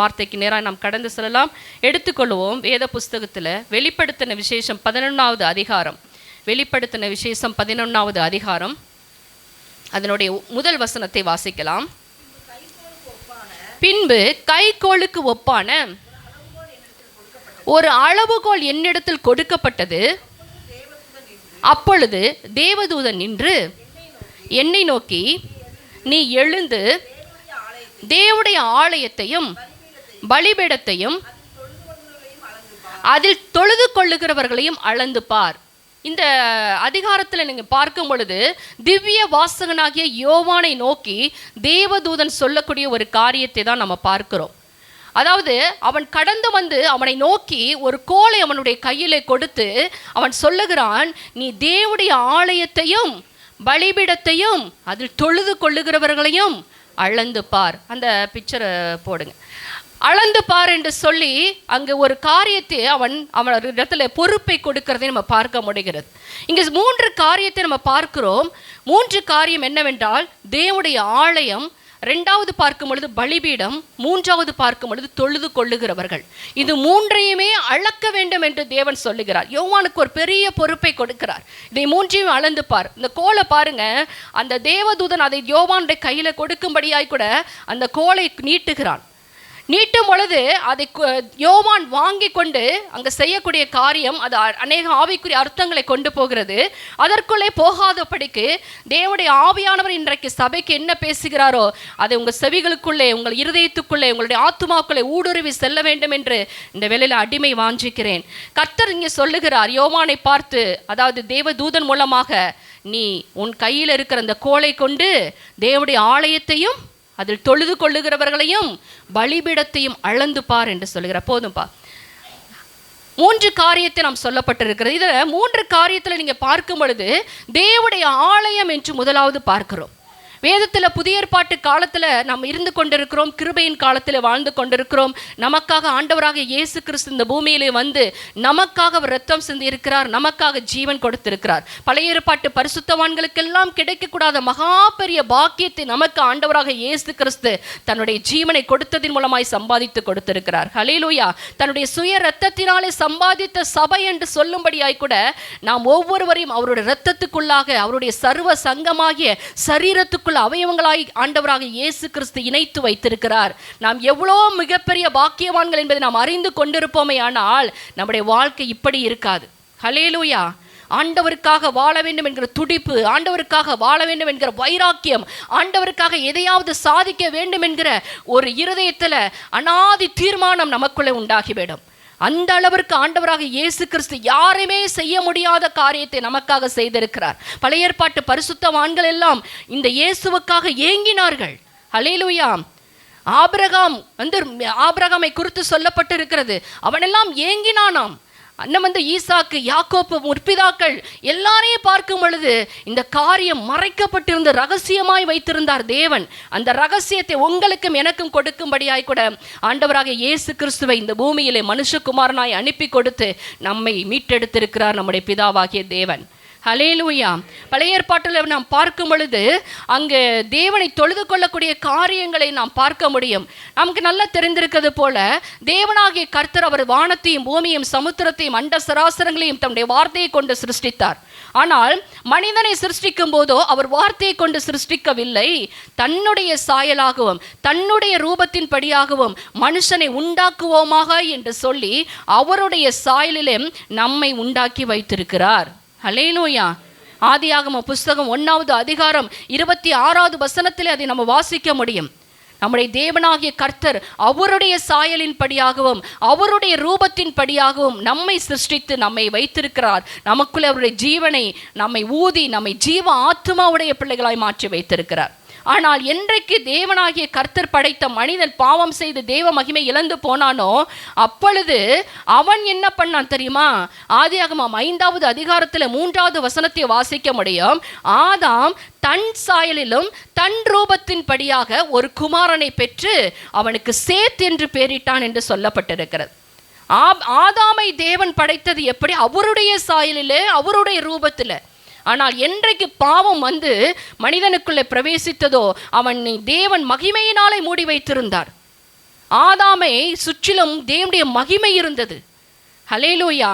வார்த்தைக்கு நேராக நாம் கடந்து செல்லலாம். எடுத்துக்கொள்வோம். வேத புஸ்தகத்தில் வெளிப்படுத்தின விசேஷம் 11வது அதிகாரம், வெளிப்படுத்தின விசேஷம் 11வது அதிகாரம், அதனுடைய முதல் வசனத்தை வாசிக்கலாம். பின்பு கைக்கோளுக்கு ஒப்பான ஒரு அளவுகோல் என்னிடத்தில் கொடுக்கப்பட்டது. அப்பொழுது தேவதூதன் நின்று என்னை நோக்கி, நீ எழுந்து தேவனுடைய ஆலயத்தையும் பலிபீடத்தையும் அதில் தொழுது கொள்ளுகிறவர்களையும் அளந்து பார். இந்த அதிகாரத்தில் நீங்கள் பார்க்கும் பொழுது திவ்ய வாசகனாகிய யோவானை நோக்கி தேவதூதன் சொல்லக்கூடிய ஒரு காரியத்தை தான் நம்ம பார்க்கிறோம். அதாவது அவன் கடந்து வந்து அவனை நோக்கி ஒரு கோலை அவனுடைய கையிலே கொடுத்து அவன் சொல்லுகிறான், நீ தேவனுடைய ஆலயத்தையும் பலிபீடத்தையும் அதில் தொழுது கொள்ளுகிறவர்களையும் அளந்து பார். அந்த பிக்சரை போடுங்க. அளந்து பார் என்று சொல்லி அங்கே ஒரு காரியத்தை அவன் இடத்துல பொறுப்பை கொடுக்கிறதை நம்ம பார்க்க முடிகிறது. இங்கே 3 காரியத்தை நம்ம பார்க்கிறோம். 3 காரியம் என்னவென்றால், தேவனுடைய ஆலயம், 2வது பார்க்கும் பொழுது பலிபீடம், 3வது பார்க்கும் பொழுது தொழுது கொள்ளுகிறவர்கள். இது 3ஐயுமே அளக்க வேண்டும் என்று தேவன் சொல்லுகிறார். யோவானுக்கு ஒரு பெரிய பொறுப்பை கொடுக்கிறார். இதை 3ஐயும் அளந்து பார். இந்த கோலை பாருங்க. அந்த தேவதூதன் அதை யோவானுடைய கையில் கொடுக்கும்படியாய் கூட அந்த கோலை நீட்டுகிறான். நீட்டும் பொழுது அதை யோவான் வாங்கி கொண்டு அங்கே செய்யக்கூடிய காரியம் அது அநேக ஆவிக்குரிய அர்த்தங்களை கொண்டு போகிறது. அதற்குள்ளே போகாதபடிக்கு தேவனுடைய ஆவியானவர் இன்றைக்கு சபைக்கு என்ன பேசுகிறாரோ அதை உங்கள் செவிகளுக்குள்ளே, உங்கள் இருதயத்துக்குள்ளே, உங்களுடைய ஆத்துமாக்குள்ளே ஊடுருவி செல்ல வேண்டும் என்று இந்த வேளையில் அடிமை வாஞ்சிக்கிறேன். கர்த்தர் இங்கே சொல்லுகிறார் யோவானை பார்த்து, அதாவது தேவதூதன் மூலமாக, நீ உன் கையில் இருக்கிற அந்த கோலை கொண்டு தேவனுடைய ஆலயத்தையும் அதில் தொழுது கொள்ளுகிறவர்களையும் பலிபீடத்தையும் அளந்து பார் என்று சொல்லுகிறார். போதும்பா. 3 காரியத்தை நாம் சொல்லப்பட்டிருக்கிறது. இதில் 3 காரியத்தில் நீங்கள் பார்க்கும் பொழுது தேவனுடைய ஆலயம் என்று முதலாவது பார்க்கிறோம். வேதத்தில் புதிய ஏற்பாட்டு காலத்தில் நாம் இருந்து கொண்டிருக்கிறோம். கிருபையின் காலத்தில் வாழ்ந்து கொண்டிருக்கிறோம். நமக்காக ஆண்டவராக இயேசு கிறிஸ்து இந்த பூமியிலே வந்து நமக்காக அவர் ரத்தம் சிந்தி இருக்கிறார், நமக்காக ஜீவன் கொடுத்திருக்கிறார். பழைய ஏற்பாட்டு பரிசுத்தவான்களுக்கெல்லாம் கிடைக்கக்கூடாத மகா பெரிய பாக்கியத்தை நமக்கு ஆண்டவராக இயேசு கிறிஸ்து தன்னுடைய ஜீவனை கொடுத்ததின் மூலமாய் சம்பாதித்து கொடுத்திருக்கிறார். ஹல்லேலூயா. தன்னுடைய சுய ரத்தத்தினாலே சம்பாதித்த சபை என்று சொல்லும்படியாய் கூட நாம் ஒவ்வொருவரையும் அவருடைய இரத்தத்துக்குள்ளாக, அவருடைய சர்வ சங்கமாகிய சரீரத்துக்குள் அவயவங்களாய் ஆண்டவராக இயேசு கிறிஸ்து இணைத்து வைத்திருக்கிறார். நாம் எவ்வளோ மிகப்பெரிய பாக்கியவான்கள் என்பதை நாம் அறிந்து கொண்டிருப்போமே, ஆனால் நம்முடைய வாழ்க்கை இப்படி இருக்காது. ஹல்லேலூயா. ஆண்டவருக்காக வாழ வேண்டும் என்கிற துடிப்பு, ஆண்டவருக்காக வாழ வேண்டும் என்கிற வைராக்கியம், ஆண்டவருக்காக எதையாவது சாதிக்க வேண்டும் என்கிற ஒரு இருதயத்தில் அனாதி தீர்மானம் நமக்குள்ளே உண்டாகிவிடும். அந்த அளவிற்கு ஆண்டவராக இயேசு கிறிஸ்து யாருமே செய்ய முடியாத காரியத்தை நமக்காக செய்திருக்கிறார். பழைய ஏற்பாட்டு பரிசுத்தவான்கள் எல்லாம் இந்த இயேசுவுக்காக ஏங்கினார்கள். ஹல்லேலூயா. ஆபிரகாமை குறித்து சொல்லப்பட்டிருக்கிறது, அவனெல்லாம் ஏங்கினானாம். அண்ணன் ஈசாக்கு, யாக்கோப்பு, முற்பிதாக்கள் எல்லாரையும் பார்க்கும் பொழுது இந்த காரியம் மறைக்கப்பட்டிருந்த ரகசியமாய் வைத்திருந்தார் தேவன். அந்த ரகசியத்தை உங்களுக்கும் எனக்கும் கொடுக்கும்படியாய் கூட ஆண்டவராக இயேசு கிறிஸ்துவை இந்த பூமியிலே மனுஷகுமாரனாய் அனுப்பி கொடுத்து நம்மை மீட்டெடுத்திருக்கிறார் நம்முடைய பிதாவாகிய தேவன். ஹல்லேலூயா. பழைய ஏற்பாட்டில் நாம் பார்க்கும் பொழுது அங்கு தேவனை தொழுது கொள்ளக்கூடிய காரியங்களை நாம் பார்க்க முடியும். நமக்கு நல்லா தெரிந்திருக்கிறது போல தேவனாகிய கர்த்தர் அவர் வானத்தையும் பூமியையும் சமுத்திரத்தையும் அண்ட சராசரங்களையும் தன்னுடைய வார்த்தையை கொண்டு சிருஷ்டித்தார். ஆனால் மனிதனை சிருஷ்டிக்கும் போதோ அவர் வார்த்தையை கொண்டு சிருஷ்டிக்கவில்லை. தன்னுடைய சாயலாகவும் தன்னுடைய ரூபத்தின் படியாகவும் மனுஷனை உண்டாக்குவோமாக என்று சொல்லி அவருடைய சாயலிலே நம்மை உண்டாக்கி வைத்திருக்கிறார். ஹல்லேலூயா. ஆதியாகம புஸ்தகம் 1வது அதிகாரம் 26வது வசனத்திலே அதை நம்ம வாசிக்க முடியும். நம்முடைய தேவனாகிய கர்த்தர் அவருடைய சாயலின் படியாகவும் அவருடைய ரூபத்தின் படியாகவும் நம்மை சிருஷ்டித்து நம்மை வைத்திருக்கிறார். நமக்குள்ளே அவருடைய ஜீவனை நம்மை ஊதி நம்மை ஜீவ ஆத்துமாவுடைய பிள்ளைகளாய் மாற்றி வைத்திருக்கிறார். ஆனால் என்றைக்கு தேவனாகிய கர்த்தர் படைத்த மனிதன் பாவம் செய்து தேவ மகிமை இழந்து போனானோ அப்பொழுது அவன் என்ன பண்ணான் தெரியுமா? ஆதியாகமம் 5வது அதிகாரத்தில் 3வது வசனத்தை வாசிக்க முடியும். ஆதாம் தன் சாயலிலும் தன் ரூபத்தின் படியாக ஒரு குமாரனை பெற்று அவனுக்கு சேத் என்று பெயரிட்டான் என்று சொல்லப்பட்டிருக்கிறது. ஆதாமை தேவன் படைத்தது எப்படி? அவருடைய சாயலிலே, அவருடைய ரூபத்தில். ஆனால் என்றைக்கு பாவம் வந்து மனிதனுக்குள்ளே பிரவேசித்ததோ அவனை தேவன் மகிமையினாலே மூடி வைத்திருந்தார். ஆதாமை சுற்றிலும் தேவனுடைய மகிமை இருந்தது. ஹல்லேலூயா.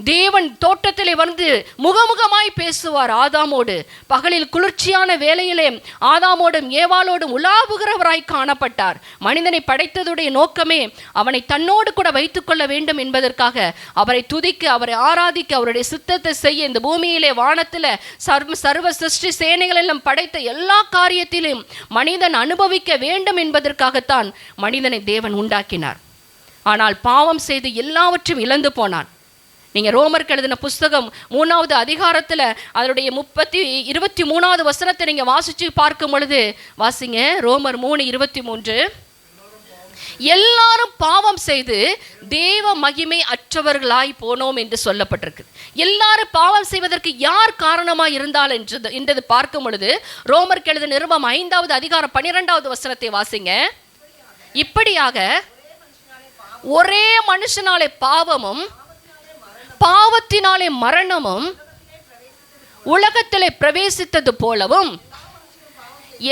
தேவன் தோட்டத்திலே வந்து முகமுகமாய் பேசுவார் ஆதாமோடு. பகலில் குளிர்ச்சியான வேளையிலே ஆதாமோடும் ஏவாளோடும் உலாவுகிறவராய் காணப்பட்டார். மனிதனை படைத்ததுடைய நோக்கமே அவனை தன்னோடு கூட வைத்துக்கொள்ள வேண்டும் என்பதற்காக, அவரை துதிக்க, அவரை ஆராதிக்க, அவருடைய சித்தத்தை செய்ய, இந்த பூமியிலே வானத்தில் சர்வ சிருஷ்டி சேனைகளெல்லாம் படைத்த எல்லா காரியத்திலும் மனிதன் அனுபவிக்க வேண்டும் என்பதற்காகத்தான் மனிதனை தேவன் உண்டாக்கினார். ஆனால் பாவம் செய்து எல்லாவற்றையும் இழந்து போனான். நீங்கள் ரோமருக்கு எழுதின புஸ்தகம் 3வது அதிகாரத்தில் அதனுடைய 23வது வசனத்தை நீங்கள் வாசித்து பார்க்கும் பொழுது, வாசிங்க, ரோமர் 3:23. எல்லாரும் பாவம் செய்து தேவ மகிமை அற்றவர்களாய் போனோம் என்று சொல்லப்பட்டிருக்கு. எல்லாரும் பாவம் செய்வதற்கு யார் காரணமாக இருந்தால் என்றது பார்க்கும் பொழுது, ரோமருக்கு எழுதின நிருபம் 5வது அதிகாரம் 12வது வசனத்தை வாசிங்க. இப்படியாக ஒரே மனுஷனாலே பாவமும் பாவத்தினாலே மரணமும் உலகத்திலே பிரவேசித்தது போலவும்,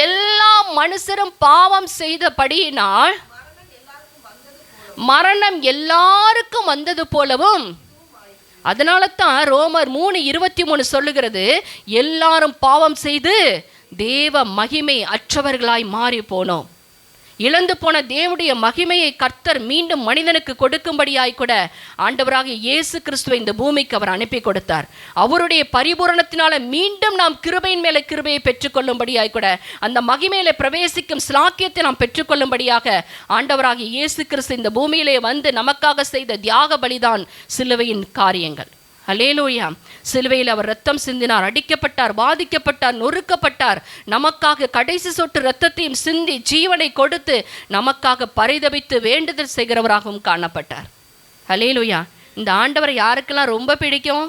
எல்லா மனுஷரும் பாவம் செய்தபடியினால் மரணம் எல்லாருக்கும் வந்தது போலவும், அதனால தான் ரோமர் 3:23 சொல்லுகிறது, எல்லாரும் பாவம் செய்து தேவ மகிமை அற்றவர்களாய் மாறி போனோம். இழந்து போன தேவனுடைய மகிமையை கர்த்தர் மீண்டும் மனிதனுக்கு கொடுக்கும்படியாய் கூட ஆண்டவராகிய இயேசு கிறிஸ்துவை இந்த பூமிக்கு அவர் அனுப்பி கொடுத்தார். அவருடைய பரிபூரணத்தினால மீண்டும் நாம் கிருபையின் மேலே கிருபையை பெற்றுக்கொள்ளும்படியாய் கூட, அந்த மகிமையில பிரவேசிக்கும் ஸ்லாக்கியத்தை நாம் பெற்றுக்கொள்ளும்படியாக ஆண்டவராகிய இயேசு கிறிஸ்து இந்த பூமியிலே வந்து நமக்காக செய்த தியாக பலிதான் சிலுவையின் காரியங்கள். ஹல்லேலூயா. சிலுவையில் அவர் ரத்தம் சிந்தினார், அடிக்கப்பட்டார், பாதிக்கப்பட்டார், நொறுக்கப்பட்டார். நமக்காக கடைசி சொட்டு ரத்தத்தையும் சிந்தி ஜீவனை கொடுத்து நமக்காக பரிதபித்து வேண்டுதல் செய்கிறவராகவும் காணப்பட்டார். ஹல்லேலூயா. இந்த ஆண்டவரை யாருக்கெல்லாம் ரொம்ப பிடிக்கும்?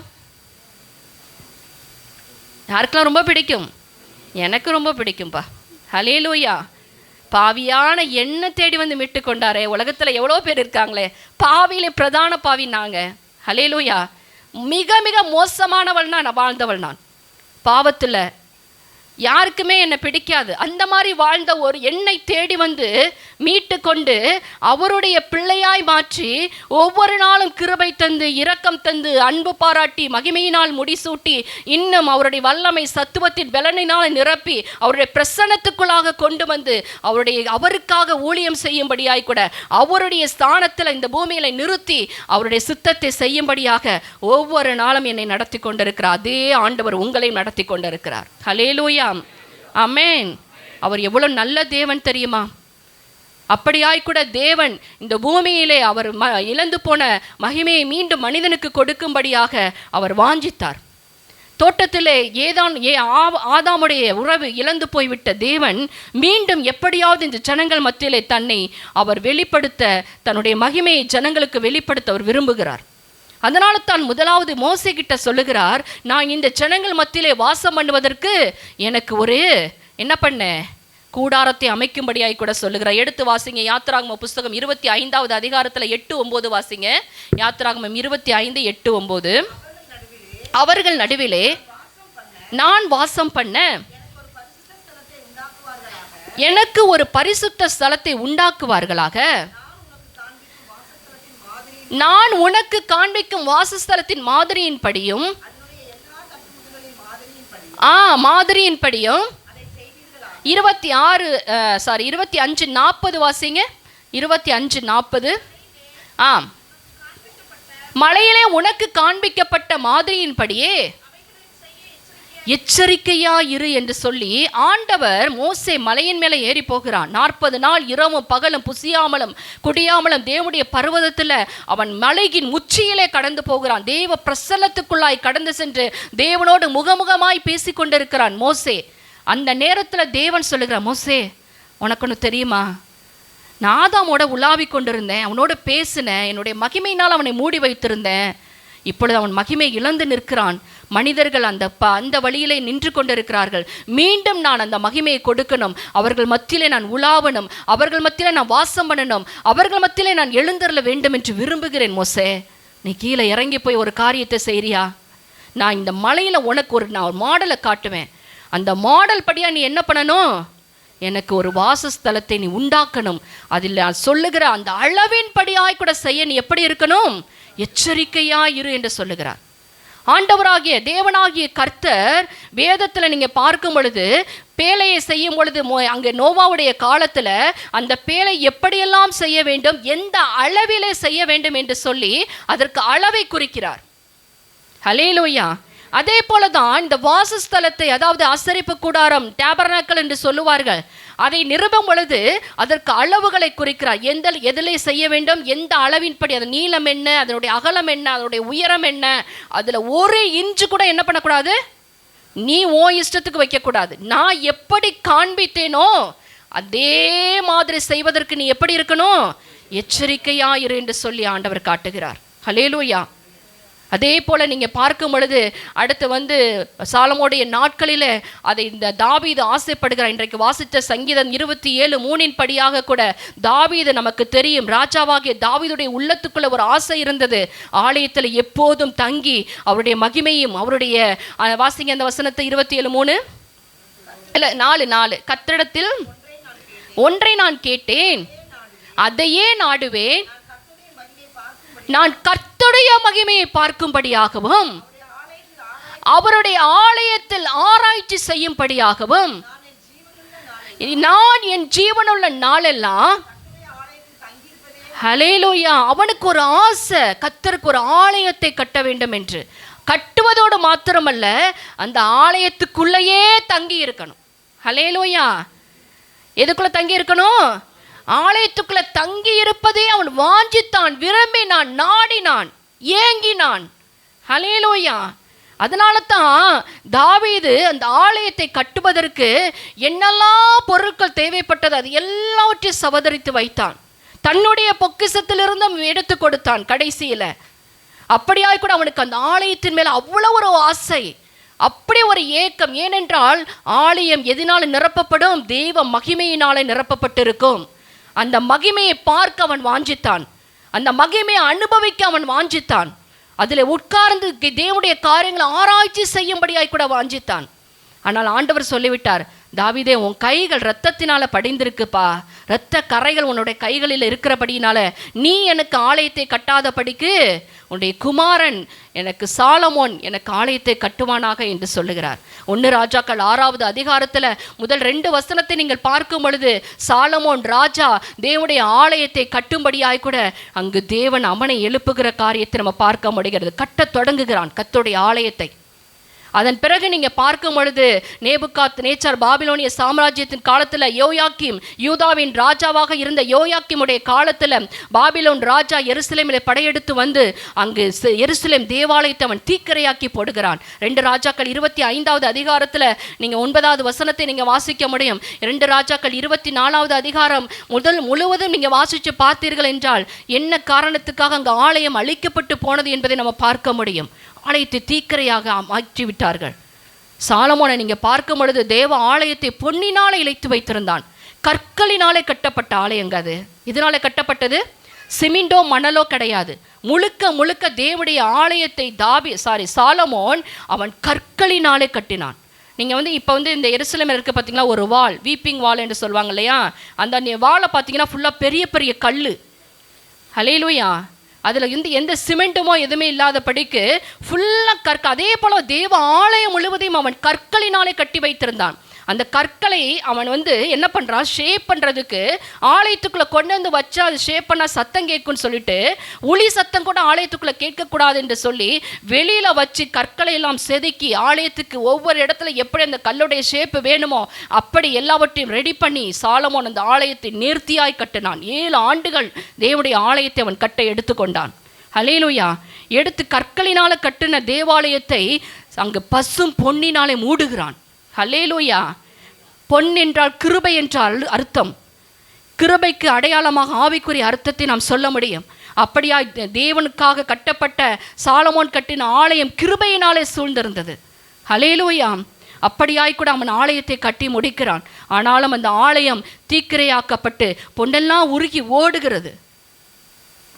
யாருக்கெல்லாம் ரொம்ப பிடிக்கும்? எனக்கு ரொம்ப பிடிக்கும்பா. ஹல்லேலூயா. பாவியான என்ன தேடி வந்து மீட்டு கொண்டாரே. உலகத்தில் எவ்வளோ பேர் இருக்காங்களே, பாவியிலே பிரதான பாவி நாங்கள். ஹல்லேலூயா. மிக மிக மோசமானவள் நான் வாழ்ந்தவள். நான் பாவத்தில் யாருக்குமே என்னை பிடிக்காது. அந்த மாதிரி வாழ்ந்த ஒரு என்னை தேடி வந்து மீட்டு கொண்டு அவருடைய பிள்ளையாய் மாற்றி ஒவ்வொரு நாளும் கிருபை தந்து, இரக்கம் தந்து, அன்பு பாராட்டி, மகிமையினால் முடிசூட்டி, இன்னும் அவருடைய வல்லமை சத்துவத்தின் பலனினால் நிரப்பி அவருடைய பிரசன்னத்துக்குள்ளாக கொண்டு வந்து அவருக்காக ஊழியம் செய்யும்படியாய் கூட அவருடைய ஸ்தானத்தில் இந்த பூமியில நிறுத்தி அவருடைய சித்தத்தை செய்யும்படியாக ஒவ்வொரு நாளும் என்னை நடத்தி கொண்டிருக்கிறார். அதே ஆண்டவர் உங்களையும் நடத்தி கொண்டிருக்கிறார். ஹல்லேலூயா. ஆமென். அவர் எவ்வளவு நல்ல தேவன் தெரியுமா? அப்படியாய் கூட தேவன் இந்த பூமியிலே அவர் இழந்து போன மகிமையை மீண்டும் மனிதனுக்கு கொடுக்கும்படியாக அவர் வாஞ்சித்தார். தோட்டத்திலே ஆதாமுடைய உறவு இழந்து போய்விட்ட தேவன் மீண்டும் எப்படியாவது இந்த ஜனங்கள் மத்தியிலே தன்னை அவர் வெளிப்படுத்த, தன்னுடைய மகிமையை ஜனங்களுக்கு வெளிப்படுத்த அவர் விரும்புகிறார். அதனால தான் முதலாவது மோசே கிட்ட சொல்லுகிறார், நான் இந்த ஜனங்கள் மத்தியிலே வாசம் பண்ணுவதற்கு எனக்கு ஒரு என்ன பண்ண கூடாரத்தை அமைக்கும்படியாய் கூட சொல்லுகிறார். எடுத்து வாசிங்க, யாத்திராகமம் புஸ்தகம் 25வது அதிகாரத்தில் 8-9 வாசிங்க. யாத்திராகமம் 25:8-9. அவர்கள் நடுவிலே நான் வாசம் பண்ண எனக்கு ஒரு பரிசுத்த ஸ்தலத்தை உண்டாக்குவார்களாக, நான் உனக்கு காண்பிக்கும் வாசஸ்தலத்தின் மாதிரியின்படியும் மாதிரியின்படியும் 25:40 வாசிங்க. 25:40. மலையிலே உனக்கு காண்பிக்கப்பட்ட மாதிரியின்படியே எச்சரிக்கையா இரு என்று சொல்லி ஆண்டவர் மோசே மலையின் மேலே ஏறி போகிறான். 40 நாள் இரவும் பகலும் புசியாமலும் குடியாமலும் தேவனுடைய பர்வதத்தில் அவன் மலையின் உச்சியிலே கடந்து போகிறான். தேவ பிரசன்னத்துக்குள்ளாய் கடந்து சென்று தேவனோடு முகமுகமாய் பேசி கொண்டிருக்கிறான் மோசே. அந்த நேரத்தில் தேவன் சொல்லுகிறார், மோசே உனக்கு ஒன்று தெரியுமா, நான் ஆதாமோட உலாவி கொண்டிருந்தேன், அவனோட பேசினேன், என்னுடைய மகிமையினால் அவனை மூடி வைத்திருந்தேன். இப்பொழுது அவன் மகிமை இழந்து நிற்கிறான். மனிதர்கள் அந்த வழியிலே நின்று கொண்டிருக்கிறார்கள். மீண்டும் நான் அந்த மகிமையை கொடுக்கணும், அவர்கள் மத்தியிலே நான் உலாவணும், அவர்கள் மத்தியிலே நான் வாசம் பண்ணணும், அவர்கள் மத்தியிலே நான் எழுந்தருள வேண்டும் என்று விரும்புகிறேன். மோசே, நீ கீழே இறங்கி போய் ஒரு காரியத்தை செய்றியா? நான் இந்த மலையில் உனக்கு நான் ஒரு மாடலை காட்டுவேன். அந்த மாடல் படியாக நீ என்ன பண்ணணும்? எனக்கு ஒரு வாசஸ்தலத்தை நீ உண்டாக்கணும், அதில் நான் சொல்லுகிற அந்த அளவின் படியாய் கூட செய்ய நீ எப்படி இருக்கணும், எச்சரிக்கையா இரு என்று சொல்லுகிறார். ஆண்டவராகிய தேவனாகிய கர்த்தர் வேதத்தில் நீங்கள் பார்க்கும் பொழுது பேழையை செய்யும் பொழுது அங்கே நோவாவுடைய காலத்தில் அந்த பேழை எப்படியெல்லாம் செய்ய வேண்டும், எந்த அளவிலே செய்ய வேண்டும் என்று சொல்லி அதற்கு அளவை குறிக்கிறார். ஹல்லேலூயா. அதே போல தான் இந்த வாசஸ்தலத்தை, அதாவது ஆசரிப்பு கூடாரம், டேபர்னாக்கல் என்று சொல்லுவார்கள், அதை நிறுவும் பொழுது அதற்கு அளவுகளை குறிக்கிறார். எதிலே செய்ய வேண்டும், எந்த அளவின்படி, அது நீளம் என்ன, அதனுடைய அகலம் என்ன, அதனுடைய உயரம் என்ன, அதில் ஒரு இன்ச்சு கூட என்ன பண்ணக்கூடாது, நீ ஓ இஷ்டத்துக்கு வைக்கக்கூடாது. நான் எப்படி காண்பித்தேனோ அதே மாதிரி செய்வதற்கு நீ எப்படி இருக்கணும், எச்சரிக்கையா இரு என்று சொல்லி ஆண்டவர் காட்டுகிறார். ஹல்லேலூயா. அதே போல் நீங்கள் பார்க்கும் பொழுது அடுத்து சாலமோடைய நாட்களில் அதை இந்த தாவீது ஆசைப்படுகிறார். இன்றைக்கு வாசித்த சங்கீதம் 27:3 படியாக கூட தாவீது நமக்கு தெரியும், ராஜாவாகிய தாவீதுடைய உள்ளத்துக்குள்ள ஒரு ஆசை இருந்தது, ஆலயத்தில் எப்போதும் தங்கி அவருடைய மகிமையும் அவருடைய வாசிங்க அந்த வசனத்தை 27:3 இல்லை 4 கர்த்தரிடத்தில் ஒன்றை நான் கேட்டேன், அதையே நாடுவேன், நான் கர்த்தருடைய மகிமையை பார்க்கும்படியாகவும் அவருடைய ஆலயத்தில் ஆராய்ச்சி செய்யும்படியாகவும் நான் என் ஜீவனுள்ள நாளெல்லாம். ஹல்லேலூயா. அவனுக்கு ஒரு ஆசை, கர்த்தருக்கு ஒரு ஆலயத்தை கட்ட வேண்டும் என்று. கட்டுவதோடு மாத்திரமல்ல, அந்த ஆலயத்துக்குள்ளேயே தங்கி இருக்கணும். ஹல்லேலூயா. எதுக்குள்ள தங்கி இருக்கணும், ஆலயத்துக்குள்ள தங்கி இருப்பதே அவன் வாஞ்சித்தான், விரும்பினான், நாடினான், ஏங்கினான். ஹல்லேலூயா. அதனால தான் தாவீது அந்த ஆலயத்தை கட்டுவதற்கு என்னெல்லாம் பொருட்கள் தேவைப்பட்டது அது எல்லாவற்றையும் சவதரித்து வைத்தான். தன்னுடைய பொக்கிஷத்திலிருந்தும் எடுத்து கொடுத்தான் கடைசியில். அப்படியாய் கூட அவனுக்கு அந்த ஆலயத்தின் மேல் அவ்வளோ ஒரு ஆசை, அப்படி ஒரு ஏக்கம். ஏனென்றால் ஆலயம் எதனால் நிரப்பப்படும், தெய்வ மகிமையினாலே நிரப்பப்பட்டிருக்கும். அந்த மகிமையை பார்க்க அவன் வாஞ்சித்தான், அந்த மகிமையை அனுபவிக்க அவன் வாஞ்சித்தான், அதில் உட்கார்ந்து தேவனுடைய காரியங்களை ஆராய்ச்சி செய்யும்படியாய் கூட வாஞ்சித்தான். ஆனால் ஆண்டவர் சொல்லிவிட்டார், தாவீதே உன் கைகள் இரத்தத்தினால படிந்திருக்குப்பா, இரத்த கரைகள் உன்னுடைய கைகளில் இருக்கிறபடினால நீ எனக்கு ஆலயத்தை கட்டாதபடிக்கு உன்னுடைய குமாரன் எனக்கு சாலமோன் எனக்கு ஆலயத்தை கட்டுவானாக என்று சொல்லுகிறார். 1 ராஜாக்கள் 6வது அதிகாரத்தில் முதல் 2 வசனத்தை நீங்கள் பார்க்கும் பொழுது சாலமோன் ராஜா தேவனுடைய ஆலயத்தை கட்டும்படியாய் கூட அங்கு தேவன் அவனை எழுப்புகிற காரியத்தை நம்ம பார்க்க முடிகிறது. கட்டத் தொடங்குகிறான் கர்த்தருடைய ஆலயத்தை. அதன் பிறகு நீங்கள் பார்க்கும் பொழுது நேபுகாத்நேச்சார் பாபிலோனிய சாம்ராஜ்யத்தின் காலத்தில் யோயாக்கீம், யூதாவின் ராஜாவாக இருந்த யோயாக்கீமுடைய காலத்தில் பாபிலோன் ராஜா எருசலேமில் படையெடுத்து வந்து அங்கு எருசலேம் தேவாலயத்தை அவன் தீக்கிரையாக்கி போடுகிறான். 2 ராஜாக்கள் 25வது அதிகாரத்தில் நீங்கள் 9வது வசனத்தை நீங்கள் வாசிக்க முடியும். 2 ராஜாக்கள் 24வது அதிகாரம் முழுவதும் நீங்கள் வாசித்து பார்த்தீர்கள் என்றால் என்ன காரணத்துக்காக அங்கு ஆலயம் அழிக்கப்பட்டு போனது என்பதை நம்ம பார்க்க முடியும். ஆலயத்தை தீக்கிரையாக மாற்றி விட்டார்கள். சாலமோனை நீங்க பார்க்கும் பொழுது தேவ ஆலயத்தை பொன்னினாலே இழைத்து வைத்திருந்தான். கற்களினாலே கட்டப்பட்ட ஆலயங்க அது. இதனால கட்டப்பட்டது சிமெண்டோ மணலோ கிடையாது. முழுக்க தேவனுடைய ஆலயத்தை சாலமோன் அவன் கற்களினாலே கட்டினான். நீங்கள் இப்போ இந்த எருசலேமில் இருக்க பார்த்தீங்கன்னா ஒரு வால், வீப்பிங் வால் என்று சொல்லுவாங்க இல்லையா, அந்த வாலை பார்த்தீங்கன்னா ஃபுல்லாக பெரிய பெரிய கல். ஹல்லேலூயா. அதில் எந்த சிமெண்ட்டுமோ எதுவுமே இல்லாதபடிக்கு ஃபுல்லாக அதே போல் தேவ ஆலயம் முழுவதையும் அவன் கற்களினாலே கட்டி வைத்திருந்தான். அந்த கற்களை அவன் என்ன பண்ணுறான், ஷேப் பண்ணுறதுக்கு ஆலயத்துக்குள்ளே கொண்டு வந்து வச்சா அது ஷேப் பண்ணால் சத்தம் கேட்குன்னு சொல்லிட்டு ஒளி சத்தம் கூட ஆலயத்துக்குள்ளே கேட்கக்கூடாது என்று சொல்லி வெளியில் வச்சு கற்களை எல்லாம் செதுக்கி ஆலயத்துக்கு ஒவ்வொரு இடத்துல எப்படி அந்த கல்லுடைய ஷேப்பு வேணுமோ அப்படி எல்லாவற்றையும் ரெடி பண்ணி சாலமோன் அந்த ஆலயத்தை நேர்த்தியாய் கட்டினான். 7 ஆண்டுகள் தேவனுடைய ஆலயத்தை அவன் கட்ட எடுத்துக்கொண்டான். ஹல்லேலூயா. எடுத்து கற்களினால் கட்டின தேவாலயத்தை அங்கு பசும் பொன்னினாலே மூடுகிறான். ஹல்லேலூயா. பொன் என்றால் கிருபை என்றால் அர்த்தம். கிருபைக்கு அடையாளமாக ஆவிக்குரிய அர்த்தத்தை நாம் சொல்ல முடியும். அப்படியாய் தேவனுக்காக கட்டப்பட்ட சாலமோன் கட்டின ஆலயம் கிருபையினாலே சூழ்ந்திருந்தது. ஹல்லேலூயா. அப்படியாய் கூட அவன் ஆலயத்தை கட்டி முடிக்கிறான். ஆனாலும் அந்த ஆலயம் தீக்கிரையாக்கப்பட்டு பொன்னெல்லாம் உருகி ஓடுகிறது,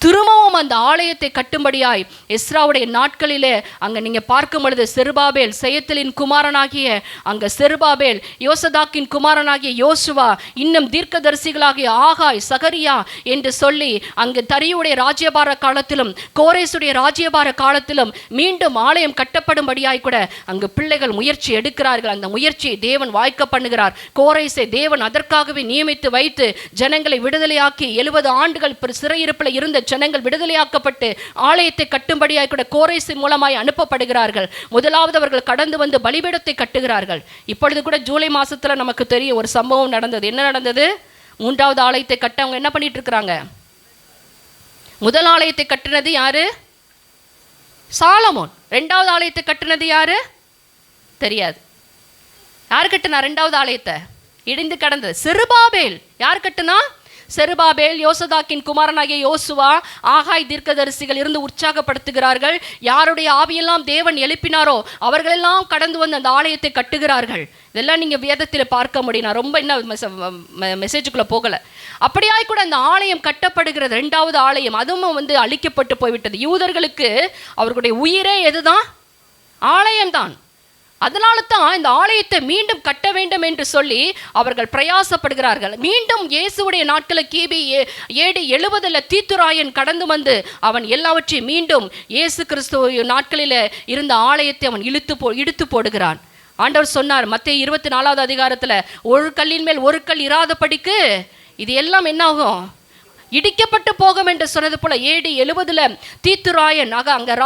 திரும்பவும் அந்த ஆலயத்தை கட்டும்படியாய் எஸ்ராவுடைய நாட்களிலே அங்கே நீங்கள் பார்க்கும் பொழுது செருபாபேல் செயத்தலின் குமாரனாகிய அங்கே செருபாபேல், யோசதாக்கின் குமாரனாகிய யோசுவா, இன்னும் தீர்க்கதரிசிகளாகிய ஆகாய், சகரியா என்று சொல்லி அங்கு தரியுடைய ராஜ்யபார காலத்திலும் கோரேசுடைய ராஜ்யபார காலத்திலும் மீண்டும் ஆலயம் கட்டப்படும்படியாய் கூட அங்கு பிள்ளைகள் முயற்சி எடுக்கிறார்கள். அந்த முயற்சியை தேவன் வாய்க்க பண்ணுகிறார். கோரேசை தேவன் அதற்காகவே நியமித்து வைத்து ஜனங்களை விடுதலையாக்கி 70 ஆண்டுகள் சிறையிருப்பில் இருந்த ஜனங்கள் விடுதலையாக்கப்பட்டு ஆலயத்தை கட்டும்படியாய் கூட கோரேசு மூலமாய் அனுப்பப்படுகிறார்கள். முதலாவது அவர்கள் கடந்து வந்து பலிபீடத்தை கட்டுகிறார்கள். இப்பொழுது கூட ஜூலை மாசத்துல நமக்கு தெரியும் ஒரு சம்பவம் நடந்தது. என்ன நடந்தது? 3வது ஆலயத்தை கட்ட அவங்க என்ன பண்ணிட்டு இருக்கிறாங்க? முதல் ஆலயத்தை கட்டினது யாரு? சாலமோன். 2வது ஆலயத்தை கட்டினது யாரு? தெரியாது. யார் கட்டினா 2வது ஆலயத்தை? இடிந்து கடந்தது செருபாபேல். யார் கட்டினா? செருபாபேல். யோசதாக்கின் குமாரனாகிய யோசுவா, ஆகாய் தீர்க்கதரிசிகள் இருந்து உற்சாகப்படுத்துகிறார்கள். யாருடைய ஆவியெல்லாம் தேவன் எழுப்பினாரோ அவர்களெல்லாம் கடந்து வந்து அந்த ஆலயத்தை கட்டுகிறார்கள். இதெல்லாம் நீங்கள் வேதத்தில் பார்க்க முடியும். நான் ரொம்ப இன்னும் மெசேஜுக்குள்ளே போகலை. அப்படியாய் கூட அந்த ஆலயம் கட்டப்படுகிறது. 2வது ஆலயம் அதுவும் வந்து அழிக்கப்பட்டு போய்விட்டது. யூதர்களுக்கு அவர்களுடைய உயிரே எதுதான்? ஆலயம்தான். அதனால தான் இந்த ஆலயத்தை மீண்டும் கட்ட வேண்டும் என்று சொல்லி அவர்கள் பிரயாசப்படுகிறார்கள். மீண்டும் இயேசுடைய நாட்களில் கிபி AD 70 தீத்துராயன் கடந்து வந்து அவன் எல்லாவற்றையும் மீண்டும் இயேசு கிறிஸ்துவ நாட்களில் இருந்த ஆலயத்தை அவன் இழுத்து போடுகிறான். ஆண்டவர் சொன்னார் மத்தேயு 24வது அதிகாரத்தில், ஒரு கல்லின் மேல் ஒரு கல் இராதபடிக்கு இது எல்லாம் என்ன ஆகும்? இடிக்கப்பட்டு போகும் என்று சொன்னது போல AD 70 தீத்துராயன் அங்கே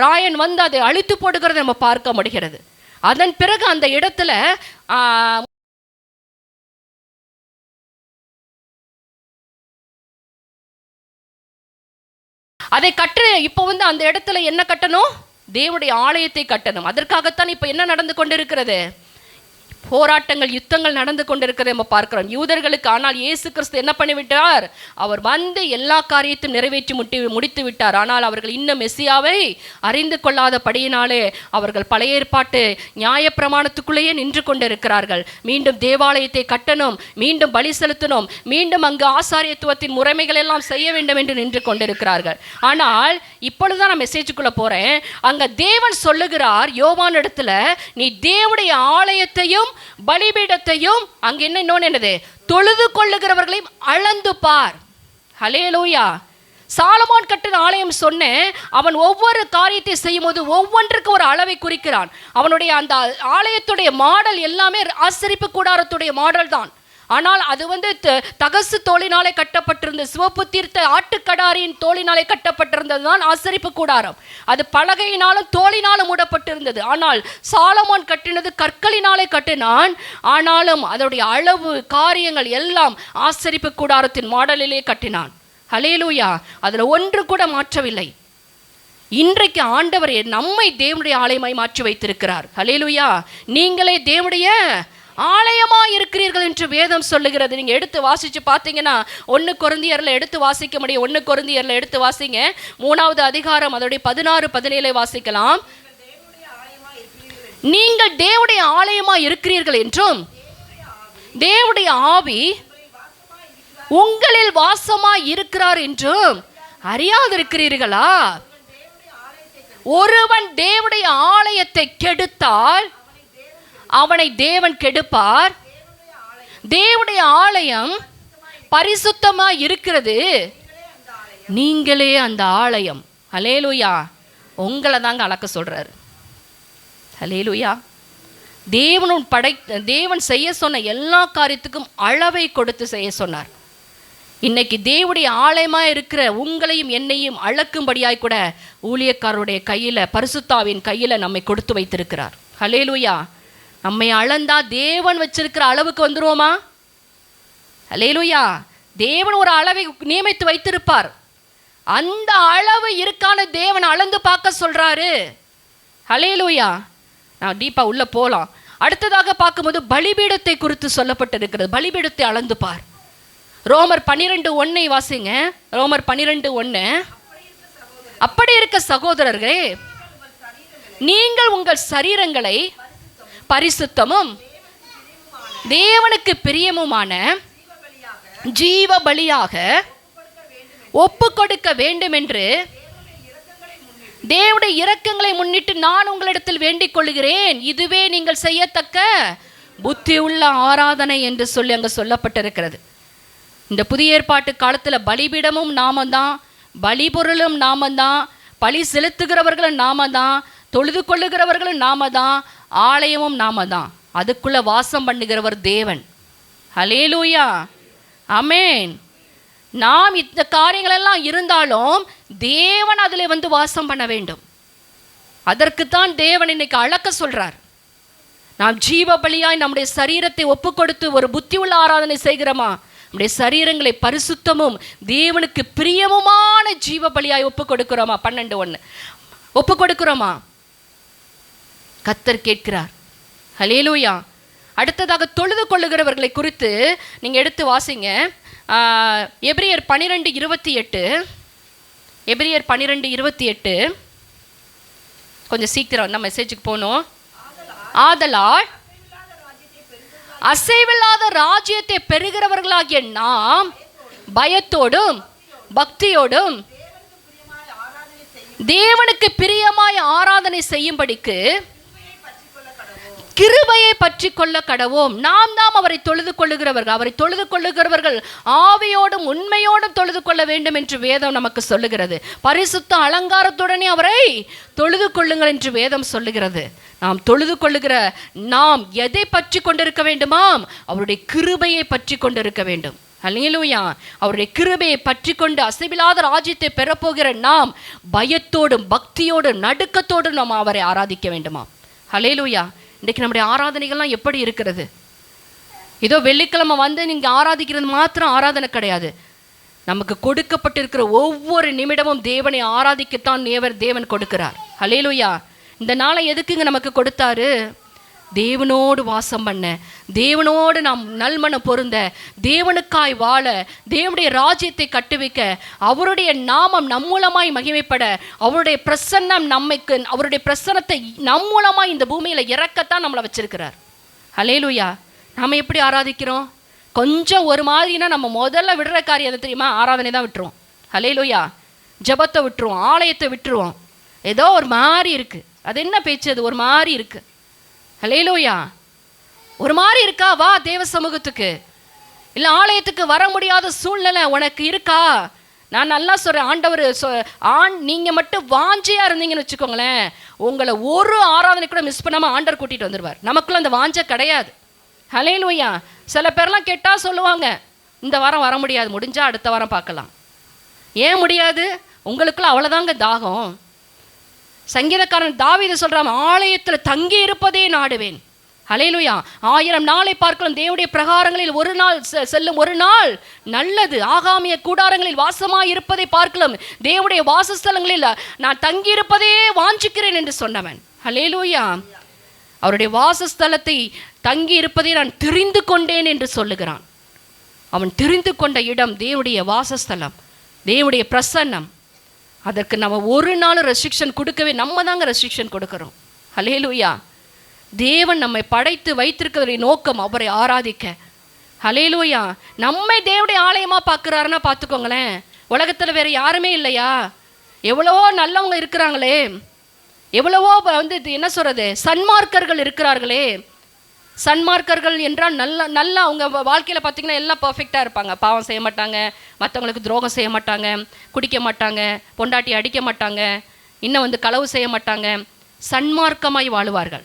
ராயன் வந்து அதை அழித்து போடுகிறத நம்ம பார்க்க முடிகிறது. அதன் பிறகு அந்த இடத்துல அதை கட்டு. இப்போ வந்து அந்த இடத்துல என்ன கட்டணும்? தேவனுடைய ஆலயத்தை கட்டணும். அதற்காகத்தான் இப்போ என்ன நடந்து கொண்டிருக்கிறது? போராட்டங்கள், யுத்தங்கள் நடந்து கொண்டிருக்கிறத நம்ம பார்க்கிறோம் யூதர்களுக்கு. ஆனால் இயேசு கிறிஸ்து என்ன பண்ணிவிட்டார்? அவர் வந்து எல்லா காரியத்தையும் நிறைவேற்றி முடித்து விட்டார். ஆனால் அவர்கள் இன்னும் மெசியாவை அறிந்து கொள்ளாதபடியினாலே அவர்கள் பழைய ஏற்பாட்டு நியாயப்பிரமாணத்துக்குள்ளேயே நின்று கொண்டிருக்கிறார்கள். மீண்டும் தேவாலயத்தை கட்டணும், மீண்டும் பலி செலுத்தணும், மீண்டும் அங்கு ஆசாரியத்துவத்தின் முறைமைகள் எல்லாம் செய்ய வேண்டும் என்று நின்று கொண்டிருக்கிறார்கள். ஆனால் இப்பொழுதுதான் நான் மெசேஜுக்குள்ள போறேன். அங்க தேவன் சொல்லுகிறார் யோவான் இடத்துல, நீ தேவனுடைய ஆலயத்தையும் பலிபீடத்தையும் அங்க இன்னொன்னு என்னது? தொழுது கொள்ளுகிறவர்களையும் அளந்து பார். ஹல்லேலூயா. சாலமோன் கட்டின ஆலயம் சொன்னேன். அவன் ஒவ்வொரு காரியத்தை செய்யும் போது ஒவ்வொன்றுக்கு ஒரு அளவை குறிக்கிறான். அவனுடைய அந்த ஆலயத்துடைய மாடல் எல்லாமே ஆசரிப்பு கூடாரத்துடைய மாடல் தான். ஆனால் அது வந்து தகசு தோளினாலே கட்டப்பட்டிருந்தது. சிவப்பு தீர்த்த ஆட்டுக்கடாரியின் தோளினாலே கட்டப்பட்டிருந்தது தான் ஆசரிப்பு கூடாரம். அது பலகையினாலும் தோளினாலும் மூடப்பட்டிருந்தது. ஆனால் சாலமோன் கட்டினது கற்களினாலே கட்டினான். ஆனாலும் அதோடைய அளவு காரியங்கள் எல்லாம் ஆசரிப்பு கூடாரத்தின் மாடலிலே கட்டினான். ஹல்லேலூயா. அதில் ஒன்று கூட மாற்றவில்லை. இன்றைக்கு ஆண்டவர் நம்மை தேவனுடைய ஆலயமாய் மாற்றி வைத்திருக்கிறார். ஹல்லேலூயா. நீங்களே தேவனுடைய ஆலயமா இருக்கிறீர்கள் என்று வேதம் சொல்லுகிறது. நீங்க எடுத்து வாசிச்சு பார்த்தீங்கன்னா 1 கொரிந்தியர்ல எடுத்து வாசிக்க முடியும். 1 கொரிந்தியர்ல எடுத்து வாசிங்க. 3வது அதிகாரம் அதோடைய 16, 17 வாசிக்கலாம். நீங்கள் தேவனுடைய ஆலயமா இருக்கிறீர்கள் என்றும் தேவனுடைய ஆவி உங்களில் வாசமா இருக்கிறார் என்றும் அறியாதிருக்கிறீர்களா? ஒருவன் தேவனுடைய ஆலயத்தை கெடுத்தால் அவனை தேவன் கெடுப்பார். தேவனுடைய ஆலயம் பரிசுத்தமா இருக்கிறது, நீங்களே அந்த ஆலயம். ஹல்லேலூயா. உங்களை தாங்க அளக்க சொல்றாரு. ஹல்லேலூயா. தேவன் செய்ய சொன்ன எல்லா காரியத்துக்கும் அளவை கொடுத்து செய்ய சொன்னார். இன்னைக்கு தேவனுடைய ஆலயமா இருக்கிற உங்களையும் என்னையும் அளக்கும்படியாய் கூட ஊழியக்காரருடைய கையில, பரிசுத்தாவின் கையில நம்மை கொடுத்து வைத்திருக்கிறார். ஹல்லேலூயா. நம்மை அளந்தா தேவன் வச்சிருக்கிற அளவுக்கு வந்துருவோமா? ஹல்லேலூயா. தேவன் ஒரு அளவை நியமித்து வைத்திருப்பார். அந்த அளவு இருக்கான தேவன் அளந்து பார்க்க சொல்றாரு. ஹல்லேலூயா. நான் டீப்பா உள்ள போலாம். அடுத்ததாக பார்க்கும்போது பலிபீடத்தை குறித்து சொல்லப்பட்டிருக்கிறது. பலிபீடத்தை அளந்து பார். ரோமர் 12:1 வாசிங்க. ரோமர் 12:1. அப்படி இருக்க சகோதரர்களே, நீங்கள் உங்கள் சரீரங்களை பரிசுத்தமும் தேவனுக்கு பிரியமுமான ஜீவ பலியாக ஒப்பு கொடுக்க வேண்டும் என்று தேவனுடைய இரக்கங்களை முன்னிட்டு நான் உங்களிடத்தில் வேண்டிக் கொள்கிறேன். இதுவே நீங்கள் செய்யத்தக்க புத்தி உள்ள ஆராதனை என்று சொல்லி அங்கே சொல்லப்பட்டிருக்கிறது. இந்த புதிய ஏற்பாட்டு காலத்தில் பலிபீடமும் நாமந்தான், பலிபொருளும் நாமந்தான், பலி செலுத்துகிறவர்களும் நாமதான், தொழுது கொள்ளுகிறவர்களும் நாமதான், ஆலயமும் நாமதான். அதுக்குள்ள வாசம் பண்ணுகிறவர் தேவன். ஹல்லேலூயா, ஆமென். நாம் இந்த காரியங்களெல்லாம் இருந்தாலும் தேவன் அதில் வந்து வாசம் பண்ண வேண்டும். அதற்குத்தான் தேவன் இன்னைக்கு அளக்க சொல்றார். நாம் ஜீவ பலியாய் நம்முடைய சரீரத்தை ஒப்பு கொடுத்து ஒரு புத்தி உள்ள ஆராதனை செய்கிறோமா? நம்முடைய சரீரங்களை பரிசுத்தமும் தேவனுக்கு பிரியமுமான ஜீவ பலியாய் ஒப்பு கொடுக்கிறோமா? 12:1 ஒப்பு கொடுக்கிறோமா? கர்த்தர் கேட்கிறார். ஹல்லேலூயா. அடுத்ததாக தொழுது கொள்ளுகிறவர்களை குறித்து நீங்கள் எடுத்து வாசிங்க. எபிரியர் 12:28. எபிரியர் 12:28. கொஞ்சம் சீக்கிரம் நம்ம மெசேஜுக்கு போகணும். ஆதலால் அசைவில்லாத ராஜ்யத்தை பெறுகிறவர்களாகிய நாம் பயத்தோடும் பக்தியோடும் தேவனுக்கு பிரியமாய் ஆராதனை செய்யும்படிக்கு கிருபையை பற்றி கொள்ள கடவோம். நாம் தான் அவரை தொழுது கொள்ளுகிறவர்கள். அவரை தொழுது கொள்ளுகிறவர்கள் ஆவியோடும் உண்மையோடும் தொழுது கொள்ள வேண்டும் என்று வேதம் நமக்கு சொல்லுகிறது. பரிசுத்த அலங்காரத்துடனே அவரை தொழுது கொள்ளுங்கள் என்று வேதம் சொல்லுகிறது. நாம் தொழுது கொள்ளுகிற நாம் எதை பற்றி கொண்டிருக்க வேண்டுமாம்? அவருடைய கிருபையை பற்றி கொண்டிருக்க வேண்டும். ஹல்லேலூயா. அவருடைய கிருபையை பற்றி கொண்டு அசைவில்லாத ராஜ்யத்தை பெறப்போகிற நாம் பயத்தோடும் பக்தியோடும் நடுக்கத்தோடும் நாம் அவரை ஆராதிக்க வேண்டுமாம். ஹல்லேலூயா. இன்றைக்கு நம்முடைய ஆராதனைகள்லாம் எப்படி இருக்கிறது? ஏதோ வெள்ளிக்கிழமை வந்து நீங்கள் ஆராதிக்கிறது மாத்திரம் ஆராதனை கிடையாது. நமக்கு கொடுக்கப்பட்டிருக்கிற ஒவ்வொரு நிமிடமும் தேவனை ஆராதிக்கத்தான் தேவன் கொடுக்கிறார். ஹல்லேலூயா. இந்த நாளை எதுக்குங்க நமக்கு கொடுத்தாரு? தேவனோடு வாசம் பண்ண, தேவனோடு நாம் நல்மனம் பொருந்த, தேவனுக்காய் வாழ, தேவனுடைய ராஜ்யத்தை கட்டுவிக்க, அவருடைய நாமம் நம் மூலமாய் மகிமைப்பட, அவருடைய பிரசன்னம் நம்மைக்கு, அவருடைய பிரசன்னத்தை நம் மூலமாய் இந்த பூமியில் இறக்கத்தான் நம்மளை வச்சிருக்கிறார். ஹல்லேலூயா. நாம் எப்படி ஆராதிக்கிறோம்? கொஞ்சம் ஒரு மாதிரினா நம்ம முதல்ல விடுற காரியம் எது தெரியுமா? ஆராதனை தான் விட்டுருவோம். ஹல்லேலூயா. ஜெபத்தை விட்டுருவோம், ஆலயத்தை விட்டுருவோம். ஏதோ ஒரு மாதிரி இருக்கு. அது என்ன பேச்சு? அது ஒரு மாதிரி இருக்கு. ஹல்லேலூயா. ஒரு மாதிரி இருக்கா? வா தேவ சமூகத்துக்கு. இல்லை ஆலயத்துக்கு வர முடியாத சூழ்நிலை உனக்கு இருக்கா? நான் நல்லா சொல்கிறேன். ஆண்டவர் நீங்கள் மட்டும் வாஞ்சையாக இருந்தீங்கன்னு வச்சுக்கோங்களேன், உங்களை ஒரு ஆராதனை கூட மிஸ் பண்ணாமல் ஆண்டவர் கூட்டிகிட்டு வந்துடுவார். நமக்குள்ள அந்த வாஞ்சை கிடையாது. ஹல்லேலூயா. சில பேர்லாம் கேட்டால் சொல்லுவாங்க, இந்த வாரம் வர முடியாது, முடிஞ்சால் அடுத்த வாரம் பார்க்கலாம். ஏன் முடியாது? உங்களுக்குள்ள அவ்வளோதாங்க தாகம். சங்கீதக்காரன் தாவீது சொல்றான், ஆலயத்தில் தங்கி இருப்பதே நாடுவேன். ஹல்லேலூயா. 1000 நாளை பார்க்கலாம் தேவனுடைய பிரகாரங்களில் ஒரு நாள் செல்லும் ஒரு நாள் நல்லது. ஆகாமிய கூடாரங்களில் வாசமாய் இருப்பதை பார்க்கலாம் தேவனுடைய வாசஸ்தலங்களில் நான் தங்கி இருப்பதே வாஞ்சிக்கிறேன் என்று சொன்னவன். ஹல்லேலூயா. அவருடைய வாசஸ்தலத்தை தங்கி இருப்பதை நான் தெரிந்து கொண்டேன் என்று சொல்லுகிறான். அவன் தெரிந்து கொண்ட இடம் தேவனுடைய வாசஸ்தலம், தேவனுடைய பிரசன்னம். அதற்கு நம்ம ஒரு நாள் ரெஸ்ட்ரிக்ஷன் கொடுக்கவே, நம்ம தாங்க ரெஸ்ட்ரிக்ஷன் கொடுக்குறோம். ஹல்லேலூயா. தேவன் நம்மை படைத்து வைத்திருக்கிற நோக்கம் அவரை ஆராதிக்க. ஹல்லேலூயா. நம்மை தேவனுடைய ஆலயமாக பார்க்குறாருன்னா பார்த்துக்கோங்களேன், உலகத்தில் வேறு யாருமே இல்லையா? எவ்வளவோ நல்லவங்க இருக்கிறாங்களே, எவ்வளவோ வந்து என்ன சொல்கிறது, சன்மார்க்கர்கள் இருக்கிறார்களே. சன்மார்க்கர்கள் என்றால் நல்ல அவங்க வாழ்க்கையில் பார்த்திங்கன்னா எல்லாம் பர்ஃபெக்டாக இருப்பாங்க. பாவம் செய்ய மாட்டாங்க, மற்றவங்களுக்கு துரோகம் செய்ய மாட்டாங்க, குடிக்க மாட்டாங்க, பொண்டாட்டி அடிக்க மாட்டாங்க, இன்னும் வந்து களவு செய்ய மாட்டாங்க, சன்மார்க்கமாய் வாழுவார்கள்.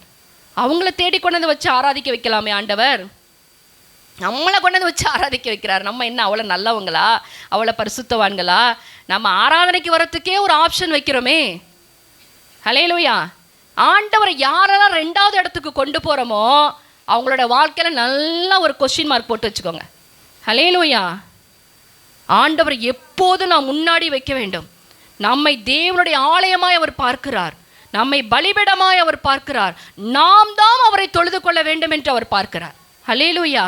அவங்கள தேடி கொண்டு வச்சு ஆராதிக்க வைக்கலாமே ஆண்டவர். நம்மளை கொண்டு வச்சு ஆராதிக்க வைக்கிறார். நம்ம என்ன அவ்வளோ நல்லவங்களா, அவ்வளோ பரிசுத்தவான்களா? நம்ம ஆராதனைக்கு வரத்துக்கே ஒரு ஆப்ஷன் வைக்கிறோமே. ஹல்லேலூயா. ஆண்டவரை யாரெல்லாம் 2வது இடத்துக்கு கொண்டு போகிறோமோ அவங்களோட வாழ்க்கையில் நல்லா ஒரு கொஸ்டின் மார்க் போட்டு வச்சுக்கோங்க. ஹல்லேலூயா. ஆண்டவர் எப்போதும் நாம் முன்னாடி வைக்க வேண்டும். நம்மை தேவனுடைய ஆலயமாய் அவர் பார்க்கிறார், நம்மை பலிபீடமாய் அவர் பார்க்கிறார், நாம் தான் அவரை தொழுது கொள்ள வேண்டும் என்று அவர் பார்க்கிறார். ஹல்லேலூயா.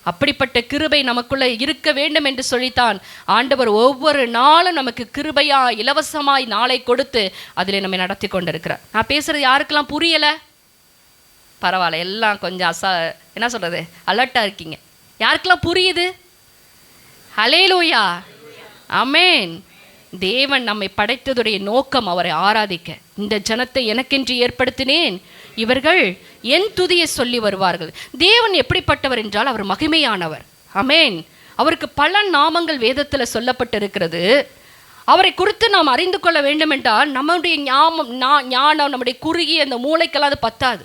அப்படிப்பட்ட கிருபை நமக்குள்ளே இருக்க வேண்டும் என்று சொல்லித்தான் ஆண்டவர் ஒவ்வொரு நாளும் நமக்கு கிருபையாய் இலவசமாய் நாளை கொடுத்து அதில் நம்மை நடத்தி கொண்டிருக்கிறார். நான் பேசுகிறது யாருக்கெல்லாம் புரியலை பரவாயில்ல, எல்லாம் கொஞ்சம் என்ன சொல்கிறது, அலர்ட்டாக இருக்கீங்க. யாருக்கெல்லாம் புரியுது? ஹல்லேலூயா. ஆமென். தேவன் நம்மை படைத்ததுடைய நோக்கம் அவரை ஆராதிக்க. இந்த ஜனத்தை எனக்கென்று ஏற்படுத்தினேன், இவர்கள் என் துதியை சொல்லி வருவார்கள். தேவன் எப்படிப்பட்டவர் என்றால் அவர் மகிமையானவர். ஆமென். அவருக்கு பல நாமங்கள் வேதத்தில் சொல்லப்பட்டிருக்கிறது. அவரை குறித்து நாம் அறிந்து கொள்ள வேண்டும் என்றால் நம்முடைய ஞானம் நம்முடைய குறுகிய அந்த மூளைக்கெல்லாம் அது பத்தாது.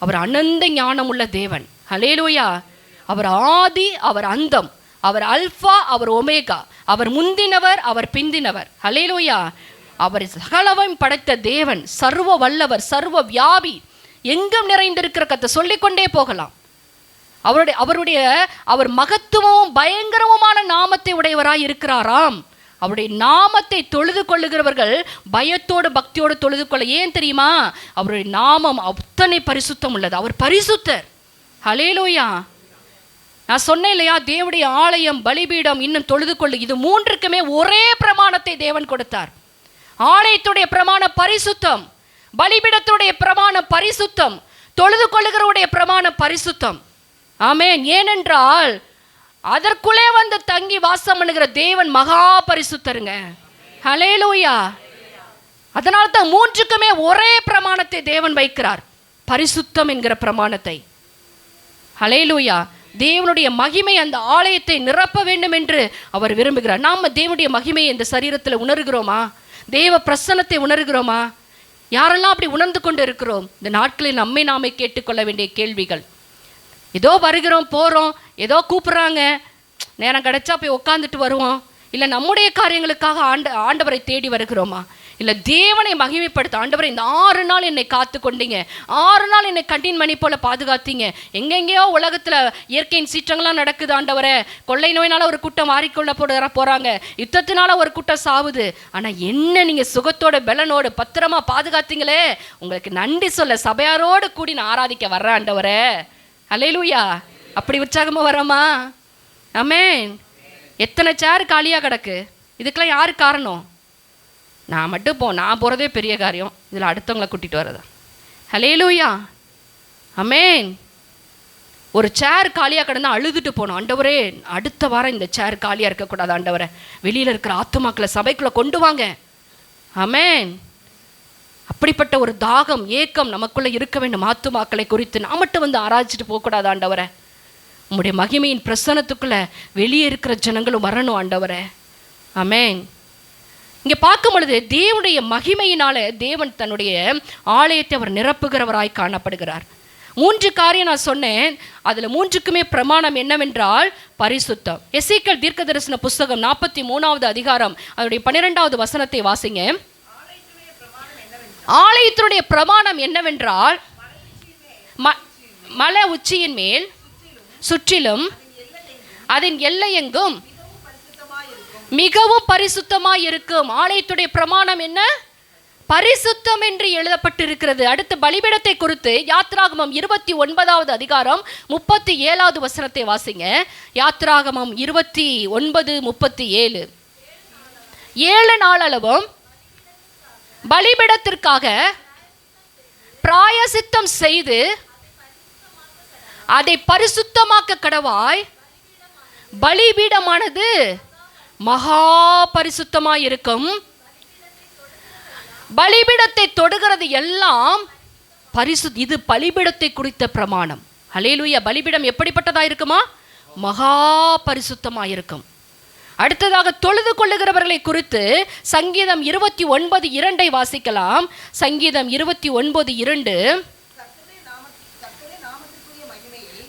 அவர் அனந்த ஞானம் உள்ள தேவன். ஹல்லேலூயா. அவர் ஆதி, அவர் அந்தம், அவர் அல்ஃபா, அவர் ஒமேகா, அவர் முந்தினவர், அவர் பிந்தினவர். ஹல்லேலூயா. அவர் சகலவையும் படைத்த தேவன், சர்வ வல்லவர், சர்வ வியாபி, எங்கும் நிறைந்திருக்கிற கர்த்தர் சொல்லிக்கொண்டே போகலாம். அவர் மகத்துவமும் பயங்கரமுமான நாமத்தை உடையவராய் இருக்கிறாராம். அவருடைய நாமத்தை தொழுது கொள்ளுகிறவர்கள் பயத்தோடு பக்தியோடு தொழுது கொள்ள. ஏன் தெரியுமா? அவருடைய நாமம் அத்தனை பரிசுத்தம் உள்ளது. அவர் பரிசுத்தர். ஹல்லேலூயா. நான் சொன்னேன் இல்லையா, தேவனுடைய ஆலயம், பலிபீடம், இன்னும் தொழுது கொள்ளு, இது மூன்றுக்குமே ஒரே பிரமாணத்தை தேவன் கொடுத்தார். ஆலயத்துடைய பிரமாணம் பரிசுத்தம், பலிபீடத்துடைய பிரமாணம் பரிசுத்தம், தொழுது கொள்ளுகிறவருடைய பிரமாணம் பரிசுத்தம். ஆமென். ஏனென்றால் அதற்குள்ளே வந்து தங்கி வாசம் பண்ணுகிற தேவன் மகா பரிசுத்தருங்க. ஹல்லேலூயா. அதனால தான் மூன்றுக்குமே ஒரே பிரமாணத்தை தேவன் வைக்கிறார், பரிசுத்தம் என்கிற பிரமாணத்தை. ஹல்லேலூயா. தேவனுடைய மகிமை அந்த ஆலயத்தை நிரப்ப வேண்டும் என்று அவர் விரும்புகிறார். நாம் தேவனுடைய மகிமையை இந்த சரீரத்தில் உணர்கிறோமா? தேவ பிரசன்னத்தை உணர்கிறோமா? யாரெல்லாம் அப்படி உணர்ந்து கொண்டு இருக்கிறோம்? இந்த நாட்களில் நம்மை நாமே கேட்டுக்கொள்ள வேண்டிய கேள்விகள். ஏதோ வருகிறோம், போகிறோம், ஏதோ கூப்பிட்றாங்க, நேரம் கிடைச்சா போய் உட்காந்துட்டு வருவோம். இல்லை நம்முடைய காரியங்களுக்காக ஆண்டவரை தேடி வருகிறோமா? இல்லை தேவனை மகிமைப்படுத்த, ஆண்டவரை இந்த 6 நாள் என்னை காத்து கொண்டீங்க, 6 நாள் என்னை கண்டின் மணி போல் பாதுகாத்தீங்க. எங்கெங்கேயோ உலகத்தில் இயற்கையின் சீற்றங்கள்லாம் நடக்குது ஆண்டவரை. கொள்ளை நோயினால் ஒரு கூட்டம் மாறிக்கொள்ள போகிறாங்க, யுத்தத்தினால ஒரு கூட்டம் சாவுது. ஆனால் என்ன நீங்கள் சுகத்தோட பலனோடு பத்திரமா பாதுகாத்தீங்களே, உங்களுக்கு நன்றி சொல்ல சபையாரோடு கூடி நான் ஆராதிக்க வர்றேன் ஆண்டவரை. ஹல்லேலூயா. அப்படி உற்சாகமாக வரோமா? ஆமென். எத்தனை சேர் காலியாக கிடக்கு, இதுக்கெல்லாம் யார் காரணம்? நான் மட்டும் நான் போகிறதே பெரிய காரியம், இதில் அடுத்தவங்களை கூட்டிகிட்டு வரதா? ஹல்லேலூயா. ஆமென். ஒரு சேர் காலியாக கிடந்தால் அழுதுட்டு போனோம், ஆண்டவரே அடுத்த வாரம் இந்த சேர் காலியாக இருக்கக்கூடாது ஆண்டவரை, வெளியில் இருக்கிற ஆத்துமாக்களை சபைக்குள்ளே கொண்டு வாங்க. ஆமென். அப்படிப்பட்ட ஒரு தாகம், ஏக்கம் நமக்குள்ளே இருக்க வேண்டும். ஆத்துமாக்களை குறித்து நான் மட்டும் வந்து ஆராய்ச்சிட்டு போகக்கூடாது ஆண்டவரை. உம்முடைய மகிமையின் பிரசன்னத்துக்குள்ளே வெளியே இருக்கிற ஜனங்களும் வரணும் ஆண்டவரை. ஆமென். இங்கே பார்க்கும் பொழுது தேவனுடைய மகிமையினால தேவன் தன்னுடைய ஆலயத்தை அவர் நிரப்புகிறவராய் காணப்படுகிறார். 3 காரியம் நான் சொன்னேன், அதில் 3க்குமே பிரமாணம் என்னவென்றால் பரிசுத்தம். எசேக்கியேல் தீர்க்கதரிசன புஸ்தகம் 43வது அதிகாரம் அதனுடைய 12வது வசனத்தை வாசிங்க. ஆலயத்தினுடைய பிரமாணம் என்னவென்றால் மலை உச்சியின் மேல் சுற்றிலும் அதன் எல்லை எங்கும் மிகவும் பரிசுத்தமாய் இருக்கும். ஆலயத்துடைய பிரமாணம் என்ன? பரிசுத்தம் என்று எழுதப்பட்டிருக்கிறது. அடுத்து பலிபீடத்தை குறித்து யாத்ராகமம் 29வது அதிகாரம் 37வது வசனத்தை வாசிங்க. யாத்ராகமம் 29:37. 7 நாளளவும் பலிபீடத்திற்காக பிராயசித்தம் செய்து அதை பரிசுத்தமாக்க கடவாய். பலிபீடமானது மகா பரிசுத்தமாய் இருக்கும். பலிபீடத்தை தொடுகிறது எல்லாம் இது பலிபீடத்தை குறித்த பிரமாணம். ஹல்லேலூயா. பலிபீடம் எப்படிப்பட்டதா இருக்குமா? மகா பரிசுத்தமாய் இருக்கும். அடுத்ததாக தொழுது கொள்ளுகிறவர்களை குறித்து சங்கீதம் 29:2 வாசிக்கலாம். சங்கீதம் 29:2.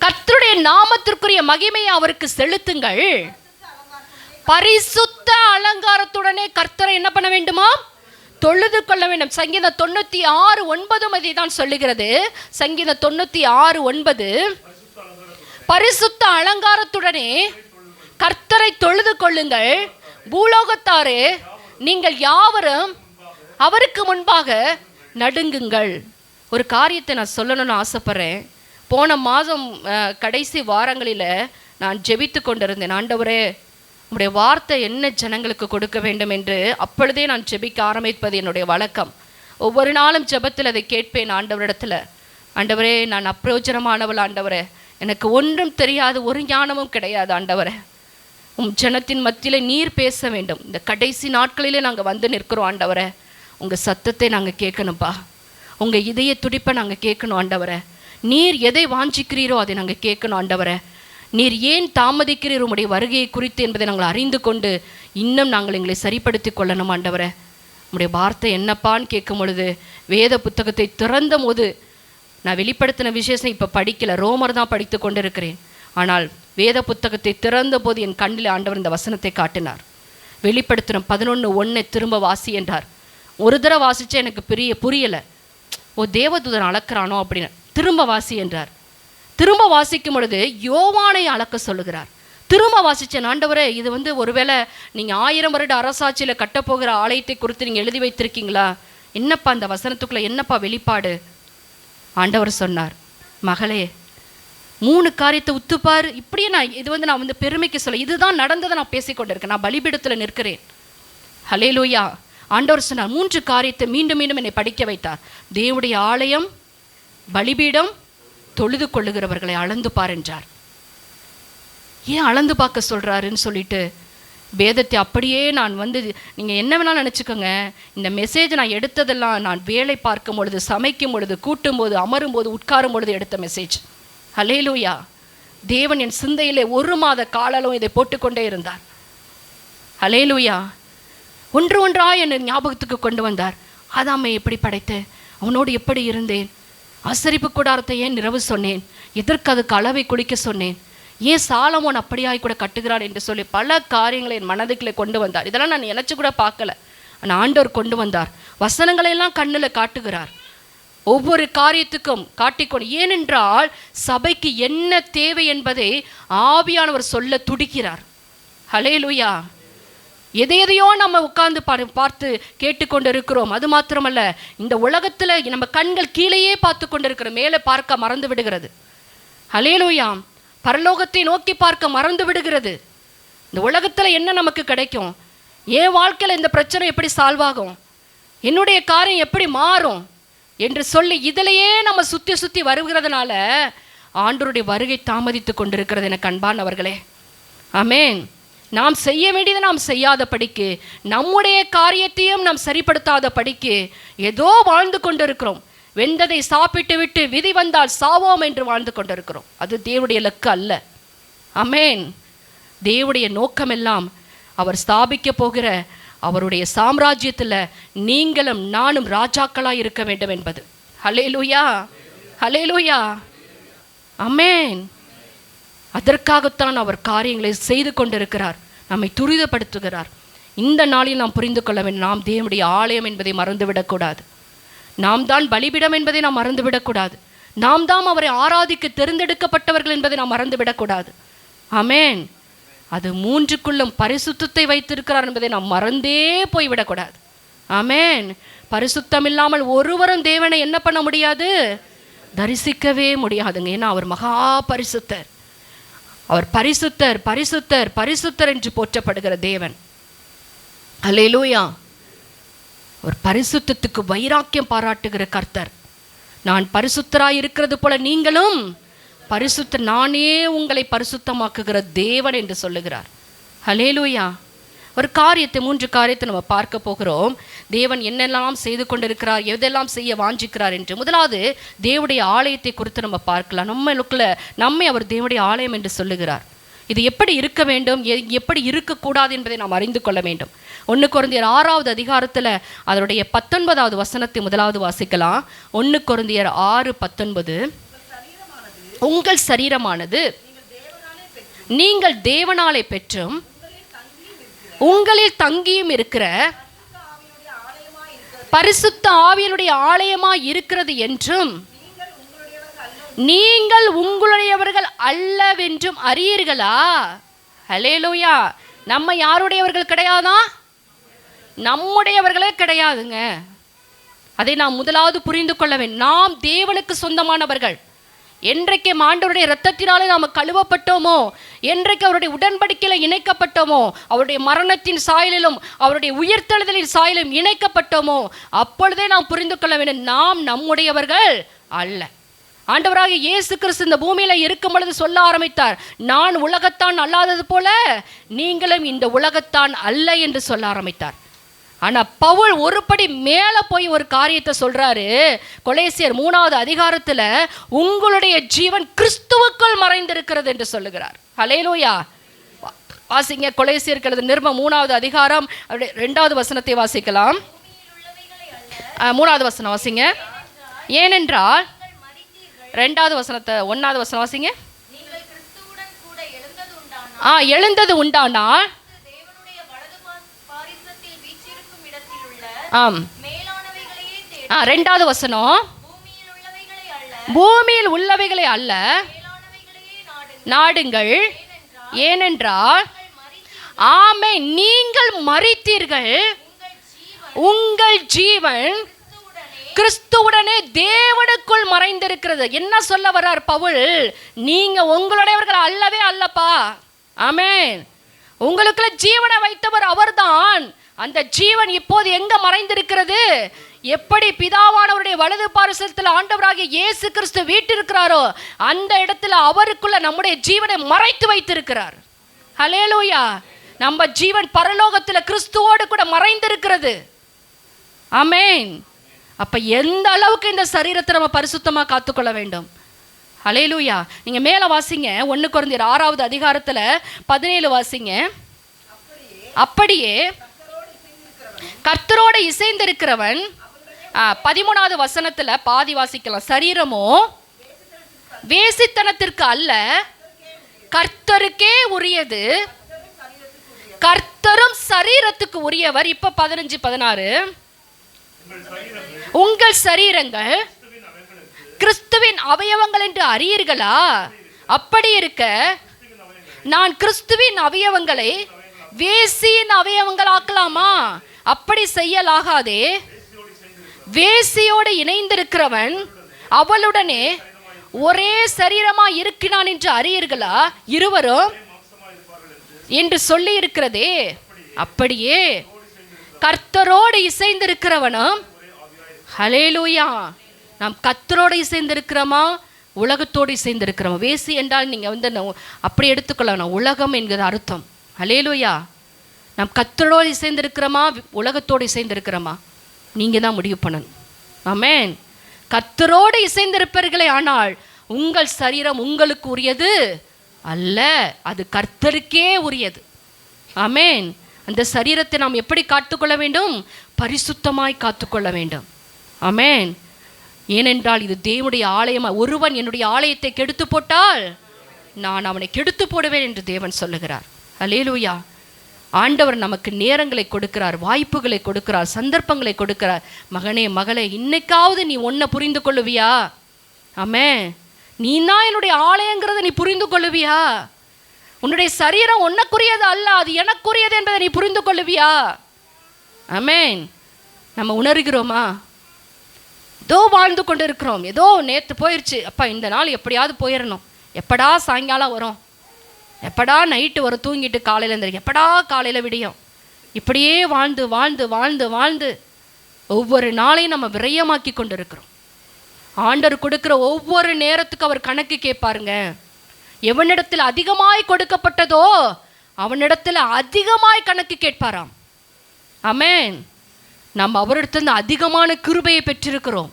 கர்த்தருடைய நாமத்திற்குரிய மகிமையை அவருக்கு செலுத்துங்கள். பரிசுத்த அலங்காரத்துடனே கர்த்தரை என்ன பண்ண வேண்டுமா? தொழுது கொள்ள வேண்டும். சங்கீதம் 96:9 தான் சொல்லுகிறது. சங்கீதம் 96:9. பரிசுத்த அலங்காரத்துடனே கர்த்தரை தொழுது கொள்ளுங்கள். பூலோகத்தாரே நீங்கள் யாவரும் அவருக்கு முன்பாக நடுங்குங்கள். ஒரு காரியத்தை நான் சொல்லணும்னு ஆசைப்படுறேன். போன மாதம் கடைசி வாரங்களில் நான் ஜெபித்து கொண்டிருந்தேன். ஆண்டவரே உம்முடைய வார்த்தை என்ன ஜனங்களுக்கு கொடுக்க வேண்டும் என்று அப்பொழுதே நான் ஜெபிக்க ஆரம்பிப்பது என்னுடைய வழக்கம். ஒவ்வொரு நாளும் ஜெபத்தில் அதை கேட்பேன் ஆண்டவரிடத்தில். ஆண்டவரே நான் அப்பிரோஜனமானவள் ஆண்டவரே, எனக்கு ஒன்றும் தெரியாது, ஒரு ஞானமும் கிடையாது ஆண்டவரே, ஜனத்தின் மத்தியில் நீர் பேச வேண்டும். இந்த கடைசி நாட்களிலே நாங்கள் வந்து நிற்கிறோம் ஆண்டவரே. உங்கள் சத்தத்தை நாங்கள் கேட்கணும்ப்பா. உங்கள் இதய துடிப்பை நாங்கள் கேட்கணும் ஆண்டவரே. நீர் எதை வாஞ்சிக்கிறீரோ அதை நாங்கள் கேட்கணும் ஆண்டவரே. நீர் ஏன் தாமதிக்கிறீர் உம்முடைய வருகையை குறித்து என்பதை நாங்கள் அறிந்து கொண்டு இன்னும் நாங்கள் எங்களை சரிப்படுத்தி கொள்ளணும் ஆண்டவரே. உம்முடைய வார்த்தை என்னப்பான்னு கேட்கும் பொழுது வேத புத்தகத்தை திறந்த போது நான் வெளிப்படுத்தின விசேஷம் இப்போ படிக்கலை, ரோமர் தான் படித்து கொண்டு இருக்கிறேன். ஆனால் வேத புத்தகத்தை திறந்த போது என் கண்ணில் ஆண்டவர் இந்த வசனத்தை காட்டினார். வெளிப்படுத்தின 11:1 திரும்ப வாசி என்றார். ஒரு தடவை வாசித்தா எனக்கு புரியலை. ஓ, தேவதூதன் அளக்கிறானோ அப்படின்னு. திரும்ப வாசி என்றார். திரும்ப வாசிக்கும் பொழுது யோவானை அளக்க சொல்லுகிறார். திரும்ப வாசித்தேன். ஆண்டவரே, இது ஒருவேளை நீங்கள் 1000 வருட அரசாட்சியில் கட்டப்போகிற ஆலயத்தை குறித்து நீங்கள் எழுதி வைத்திருக்கீங்களா? என்னப்பா அந்த வசனத்துக்குள்ளே என்னப்பா வெளிப்பாடு? ஆண்டவர் சொன்னார், மகளே 3 காரியத்தை உத்துப்பார். இப்படியே நான் பெருமைக்கு சொல்ல, இதுதான் நடந்ததை நான் பேசிக்கொண்டிருக்கேன். நான் பலிபீடத்தில் நிற்கிறேன். ஹல்லேலூயா. ஆண்டவர் சொன்னார் 3 காரியத்தை மீண்டும் மீண்டும் என்னை படிக்க வைத்தார். தேவனுடைய ஆலயம், பலிபீடம், தொழுது கொள்ளுகிறவர்களை அளந்து பார் என்றார். ஏன் அளந்து பார்க்க சொல்கிறாருன்னு சொல்லிட்டு வேதத்தை அப்படியே நான் நீங்கள் என்ன வேணாலும் நினச்சிக்கோங்க. இந்த மெசேஜ் நான் எடுத்ததெல்லாம் நான் வேலை பார்க்கும் பொழுது, சமைக்கும் பொழுது, கூட்டும்போது, அமரும் போது, உட்காரும் பொழுது எடுத்த மெசேஜ். ஹல்லேலூயா. தேவன் என் சிந்தையிலே 1 மாத காலம் இதை போட்டுக்கொண்டே இருந்தார். ஹல்லேலூயா. ஒன்றாய் என்னை ஞாபகத்துக்கு கொண்டு வந்தார். ஆதாமை எப்படி படைத்தேன், அவனோடு எப்படி இருந்தேன், ஆசரிப்பு கூடாரத்தை ஏன் நிறவு சொன்னேன், எதற்கு அதுக்கு அளவை குளிக்க சொன்னேன், ஏன் சாலமோன் அப்படியாய் கூட கட்டுகிறார் என்று சொல்லி பல காரியங்களை என் மனதுக்குள்ளே கொண்டு வந்தார். இதெல்லாம் நான் நினச்சி கூட பார்க்கல. ஆனால் ஆண்டவர் கொண்டு வந்தார். வசனங்களையெல்லாம் கண்ணில் காட்டுகிறார். ஒவ்வொரு காரியத்துக்கும் காட்டிக்கொண்டு, ஏனென்றால் சபைக்கு என்ன தேவை என்பதை ஆவியானவர் சொல்ல துடிக்கிறார். ஹல்லேலூயா. எதையோ நம்ம உட்கார்ந்து பார்த்து கேட்டுக்கொண்டு இருக்கிறோம். அது மாத்திரமல்ல, இந்த உலகத்தில் நம்ம கண்கள் கீழேயே பார்த்து கொண்டு இருக்கிற, மேலே பார்க்க மறந்து விடுகிறது. ஹல்லேலூயா. பரலோகத்தை நோக்கி பார்க்க மறந்து விடுகிறது. இந்த உலகத்தில் என்ன நமக்கு கிடைக்கும், என் வாழ்க்கையில் இந்த பிரச்சனை எப்படி சால்வ் ஆகும், என்னுடைய காரியம் எப்படி மாறும் என்று சொல்லி இதிலேயே நம்ம சுற்றி வருகிறதுனால ஆண்டவருடைய வருகை தாமதித்து கொண்டிருக்கிறது. எனக்கு அன்பானவர்களே, ஆமென். நாம் செய்ய வேண்டியதை நாம் செய்யாத படிக்கு, நம்முடைய காரியத்தையும் நாம் சரிப்படுத்தாத படிக்கு ஏதோ வாழ்ந்து கொண்டிருக்கிறோம். வெந்ததை சாப்பிட்டு விட்டு விதி வந்தால் சாவோம் என்று வாழ்ந்து கொண்டிருக்கிறோம். அது தேவனுடைய இலக்கு அல்ல. ஆமென். தேவனுடைய நோக்கமெல்லாம் அவர் ஸ்தாபிக்க போகிற அவருடைய சாம்ராஜ்யத்தில் நீங்களும் நானும் ராஜாக்களாக இருக்க வேண்டும் என்பது. ஹல்லேலூயா, ஹல்லேலூயா, ஆமென். அதற்காகத்தான் அவர் காரியங்களை செய்து கொண்டிருக்கிறார், நம்மை துரிதப்படுத்துகிறார். இந்த நாளில் நாம் புரிந்து கொள்ள வேண்டும், நாம் தேவனுடைய ஆலயம் என்பதை மறந்துவிடக்கூடாது. நாம் தான் பலிபீடம் என்பதை நாம் மறந்துவிடக்கூடாது. நாம் தான் அவரை ஆராதிக்க தேர்ந்தெடுக்கப்பட்டவர்கள் என்பதை நாம் மறந்துவிடக்கூடாது. ஆமென். அது 3க்குள்ளும் பரிசுத்தத்தை வைத்திருக்கிறார் என்பதை நாம் மறந்தே போய்விடக்கூடாது. ஆமென். பரிசுத்தம் இல்லாமல் ஒருவரும் தேவனை என்ன பண்ண முடியாது, தரிசிக்கவே முடியாதுங்க. ஏன்னா அவர் மகா பரிசுத்தர். அவர் பரிசுத்தர் பரிசுத்தர் பரிசுத்தர் என்று போற்றப்படுகிற தேவன். ஹல்லேலூயா. ஒரு பரிசுத்தத்துக்கு வைராக்கியம் பாராட்டுகிற கர்த்தர். நான் பரிசுத்தராய் இருக்கிறது போல நீங்களும் பரிசுத்தர், நானே உங்களை பரிசுத்தமாக்குகிற தேவன் என்று சொல்லுகிறார். ஹல்லேலூயா. ஒரு காரியத்தை 3 காரியத்தை நம்ம பார்க்க போகிறோம். தேவன் என்னெல்லாம் செய்து கொண்டிருக்கிறார், எதெல்லாம் செய்ய வாஞ்சிக்கிறார் என்று. முதலாவது தேவனுடைய ஆலயத்தை குறித்து நம்ம பார்க்கலாம். நம்மை அவர் தேவனுடைய ஆலயம் என்று சொல்லுகிறார். இது எப்படி இருக்க வேண்டும், எப்படி இருக்கக்கூடாது என்பதை நாம் அறிந்து கொள்ள வேண்டும். 1 கொரிந்தியர் 6வது அதிகாரத்தில் அதனுடைய 19வது வசனத்தை முதலாவது வாசிக்கலாம். 1 கொரிந்தியர் 6:19. உங்கள் சரீரமானது நீங்கள் தேவனாலே பெற்றும் உங்களில் தங்கியும் இருக்கிற பரிசுத்த ஆவியினுடைய ஆலயமாய் இருக்கிறது என்றும் நீங்கள் உங்களுடையவர்கள் அல்லவென்றும் அறியீர்களா? ஹல்லேலூயா. நம்ம யாருடையவர்கள் கிடையாதா? நம்முடையவர்களே கிடையாதுங்க. அதை நாம் முதலாவது புரிந்து கொள்ள வேண்டும். நாம் தேவனுக்கு சொந்தமானவர்கள். என்றைக்கு ஆண்டவருடைய இரத்தத்தினாலே நாம் கழுவப்பட்டோமோ, என்றைக்கு அவருடைய உடன்படிக்கையில் இணைக்கப்பட்டோமோ, அவருடைய மரணத்தின் சாயலிலும் அவருடைய உயிர்த்தெழுதலின் சாயலிலும் இணைக்கப்பட்டோமோ, அப்பொழுதே நாம் புரிந்து கொள்ள வேண்டும், நாம் நம்முடையவர்கள் அல்ல. ஆண்டவராகிய இயேசு கிறிஸ்து இந்த பூமியில இருக்கும் பொழுது சொல்ல ஆரம்பித்தார், நான் உலகத்தான் அல்லாதது போல நீங்களும் இந்த உலகத்தான் அல்ல என்று சொல்ல ஆரம்பித்தார். ஆனா பவுல் ஒருபடி மேல போய் ஒரு காரியத்தை சொல்றாரு. கொலேசியர் 3வது அதிகாரத்துல உங்களுடைய ஜீவன் கிறிஸ்துவுக்குள் மறைந்திருக்கிறது என்று சொல்லுகிறார். ஹல்லேலூயா. வாசிங்க, கொலேசியர் நிருபம் 3வது அதிகாரம் 2வது வசனத்தை வாசிக்கலாம். 3வது வசனம் வாசிங்க. ஏனென்றால் 2வது வசனத்தை 1வது வசனம் வாசிங்க. எழுந்தது உண்டானால் ஆம். 2வது வசனம், பூமியில் உள்ளவைகளை அல்ல நாடுங்கள், ஏனென்றால் ஆமே நீங்கள் மரித்தீர்கள், உங்கள் ஜீவன் கிறிஸ்துவுடனே தேவனுக்குள் மறைந்திருக்கிறது. என்ன சொல்ல வர்றார் பவுல்? நீங்க உங்களுடையவர்கள் அல்லவே அல்லப்பா. ஆமென். உங்களுக்குள்ள ஜீவனை வைத்தவர் அவர்தான். அந்த ஜீவன் இப்போது எங்க மறைந்திருக்கிறது? எப்படி பிதாவானவருடைய வலது பாரிசத்தில் ஆண்டவராகிய இயேசு கிறிஸ்து வீற்றிருக்கிறாரோ அந்த இடத்துல அவருக்குள்ள நம்முடைய ஜீவனை மறைத்து வைத்திருக்கிறார். ஹல்லேலூயா. நம்ம ஜீவன் பரலோகத்தில் கிறிஸ்துவோடு கூட மறைந்திருக்கிறது. ஆமென். அப்ப எந்த அளவுக்கு இந்த சரீரத்தை நம்ம பரிசுத்தமா காத்துக்கொள்ள வேண்டும். ஹல்லேலூயா. நீங்க மேல வாசிங்க, 1 கொரிந்தியர் 6வது அதிகாரத்துல 17 வாசிங்க. அப்படியே கர்த்தரோடு இசைந்திருக்கிறவன், 13வது வசனத்துல பாதி வாசிக்கலாம். சரீரமோ வேசித்தனத்திற்கு அல்ல, கர்த்தருக்கே உரியது, கர்த்தரும் சரீரத்துக்கு உரியவர். இப்ப 15 16, உங்கள் சரீரங்கள் கிறிஸ்துவின் அவயவங்கள் என்று அறியீர்களா? அப்படி இருக்க நான் கிறிஸ்துவின் அவயவங்களை வேசியின் அவயவங்கள் ஆக்கலாமா? அப்படி செய்யலாகாதே. வேசியோடு இணைந்திருக்கிறவன் அவளுடனே ஒரே சரீரமா இருக்கிறான் என்று அறியீர்களா? இருவரும் என்று சொல்லி இருக்கிறதே. அப்படியே கர்த்தரோடு இசைந்திருக்கிறவனும், ஹல்லேலூயா, நாம் கர்த்தரோடு இசைந்திருக்கிறோமா உலகத்தோடு இசைந்திருக்கிறோமா? வேசி என்றால் நீங்க அப்படி எடுத்துக்கொள்ளணும், உலகம் என்கிற அர்த்தம். ஹல்லேலூயா. நாம் கர்த்தரோடு இசைந்திருக்கிறோமா உலகத்தோடு இசைந்திருக்கிறோமா? நீங்க தான் முடிவு பண்ணணும். ஆமென். கர்த்தரோடு இசைந்திருப்பீர்களே, ஆனால் உங்கள் சரீரம் உங்களுக்கு உரியது அல்ல, அது கர்த்தருக்கே உரியது. ஆமென். அந்த சரீரத்தை நாம் எப்படி காத்துக்கொள்ள வேண்டும்? பரிசுத்தமாய் காத்துக்கொள்ள வேண்டும். ஆமென். ஏனென்றால் இது தேவனுடைய ஆலயமா. ஒருவன் என்னுடைய ஆலயத்தை கெடுத்து போட்டால் நான் அவனை கெடுத்து போடுவேன் என்று தேவன் சொல்லுகிறார். ஹல்லேலூயா. ஆண்டவர் நமக்கு நேரங்களை கொடுக்கிறார், வாய்ப்புகளை கொடுக்கிறார், சந்தர்ப்பங்களை கொடுக்கிறார். மகனே மகளே, இன்னைக்காவது நீ ஒன்றை புரிந்து கொள்ளுவியா? ஆமென். நீ தான் என்னுடைய ஆலயங்கிறத நீ புரிந்து கொள்ளுவியா? உன்னுடைய சரீரம் உனக்குரியது அல்ல, அது எனக்குரியது என்பதை நீ புரிந்து கொள்ளுவியா? ஆமென். நம்ம உணர்கிறோமா? ஏதோ வாழ்ந்து கொண்டு இருக்கிறோம், ஏதோ நேற்று போயிடுச்சு, அப்பா இந்த நாள் எப்படியாவது போயிடணும், எப்படா சாயங்காலம் வரும், எப்படா நைட்டு வரும், தூங்கிட்டு காலையில் இருந்திருக்கு, எப்படா காலையில் விடியும், இப்படியே வாழ்ந்து வாழ்ந்து வாழ்ந்து வாழ்ந்து ஒவ்வொரு நாளையும் நம்ம விரயமாக்கி கொண்டு இருக்கிறோம். ஆண்டவர் கொடுக்குற ஒவ்வொரு நேரத்துக்கு அவர் கணக்கு கேட்பாருங்க. எவனிடத்தில் அதிகமாய் கொடுக்கப்பட்டதோ அவனிடத்தில் அதிகமாய் கணக்கு கேட்பாராம். ஆமென். நம்ம அவரிடத்துல அதிகமான கிருபையை பெற்றிருக்கிறோம்.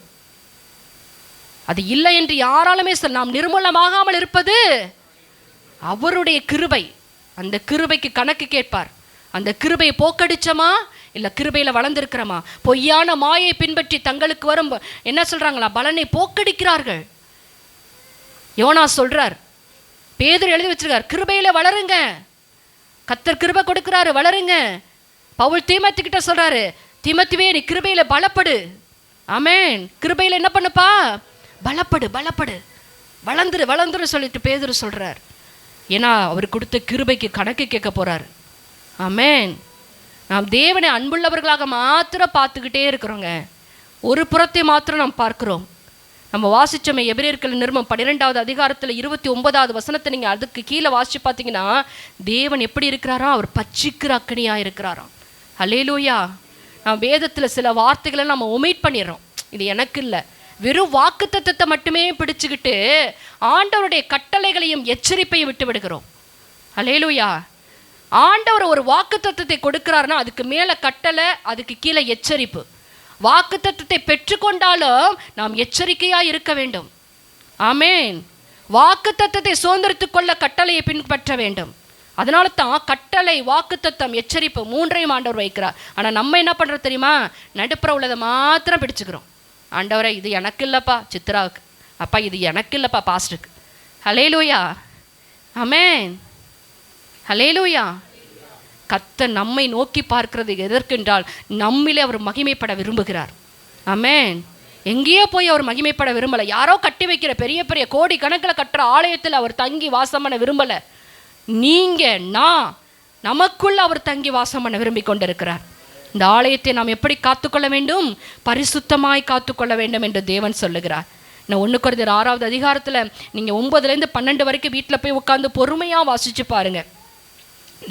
அது இல்லை என்று யாராலுமே சொல்ல. நாம் நிர்மூலமாகாமல் இருப்பது அவருடைய கிருபை. அந்த கிருபைக்கு கணக்கு கேட்பார். அந்த கிருபையை போக்கடிச்சோமா இல்லை கிருபையில் வளர்ந்துருக்கிறோமா? பொய்யான மாயை பின்பற்றி தங்களுக்கு வரும் என்ன சொல்றாங்களா, பலனை போக்கடிக்கிறார்கள். யோனா சொல்றார், பேதுரு எழுதி வச்சிருக்கார், கிருபையில வளருங்க, கர்த்தர் கிருபை கொடுக்கிறாரு, வளருங்க. பவுல் தீமோத்தி கிட்ட சொல்றாரு, தீமோத்தியே நீ கிருபையில பலப்படு. ஆமென். கிருபையில என்ன பண்ணுப்பா? பலப்படு பலப்படு, வளர்ந்துரு வளர்ந்துரு சொல்லிட்டு பேதுரு சொல்றார். ஏன்னா அவர் கொடுத்த கிருபைக்கு கணக்கு கேட்க போறார். ஆமென். நாம் தேவனை அன்புள்ளவர்களாக மாத்திரம் பார்த்துக்கிட்டே இருக்கிறோங்க. ஒரு புறத்தை மாத்திரம் நாம் பார்க்கிறோம். நம்ம வாசிச்சோமே எபிரேயர்கள் நிருபம் 12வது அதிகாரத்தில் 29வது வசனத்தை நீங்கள் அதுக்கு கீழே வாசிச்சு பார்த்தீங்கன்னா தேவன் எப்படி இருக்கிறாரா? அவர் பட்சிக்கிற அக்கனியாக இருக்கிறாராம். ஹல்லேலூயா. நாம் வேதத்தில் சில வார்த்தைகளை நம்ம ஒமிட் பண்ணிடுறோம். இது எனக்கு இல்லை, வெறும் வாக்குத்தத்தத்தை மட்டுமே பிடிச்சுக்கிட்டு ஆண்டவருடைய கட்டளைகளையும் எச்சரிப்பையும் விட்டு விடுகிறோம். அல்லேலூயா. ஆண்டவர் ஒரு வாக்குத்தத்தத்தை கொடுக்கிறாருன்னா அதுக்கு மேலே கட்டளை, அதுக்கு கீழே எச்சரிப்பு. வாக்குத்தத்தத்தை பெற்றுக்கொண்டாலும் நாம் எச்சரிக்கையாக இருக்க வேண்டும். ஆமேன். வாக்குத்தத்தத்தை சுதந்திரத்துக் கொள்ள கட்டளையை பின்பற்ற வேண்டும். அதனால தான் கட்டளை, வாக்குத்தத்தம், எச்சரிப்பு மூன்றையும் ஆண்டவர் வைக்கிறார். ஆனால் நம்ம என்ன பண்ணுறோம் தெரியுமா? நடுப்புற உள்ளதை மாத்திரம் பிடிச்சுக்கிறோம். ஆண்டவரை இது எனக்கு இல்லைப்பா சித்ராவுக்கு, அப்பா இது எனக்கு இல்லைப்பா பாஸ்டருக்கு. ஹல்லேலூயா. ஆமேன். ஹல்லேலூயா. கர்த்தர் நம்மை நோக்கி பார்க்கிறது எதற்கென்றால் நம்மிலே அவர் மகிமைப்பட விரும்புகிறார். ஆமேன். எங்கேயோ போய் அவர் மகிமைப்பட விரும்பலை. யாரோ கட்டி வைக்கிற பெரிய பெரிய கோடி கணக்கில் கட்டுற ஆலயத்தில் அவர் தங்கி வாசம் பண்ண விரும்பலை. நீங்கள் நான் நமக்குள்ள அவர் தங்கி வாசம் பண்ண விரும்பி கொண்டிருக்கிறார். இந்த ஆலயத்தை நாம் எப்படி காத்துக்கொள்ள வேண்டும்? பரிசுத்தமாய் காத்துக்கொள்ள வேண்டும் என்று தேவன் சொல்லுகிறார். நான் 1 கொரிந்தியர் 6வது அதிகாரத்தில் நீங்கள் 9லேருந்து 12 வரைக்கும் வீட்டில் போய் உட்காந்து பொறுமையாக வாசித்து பாருங்கள்.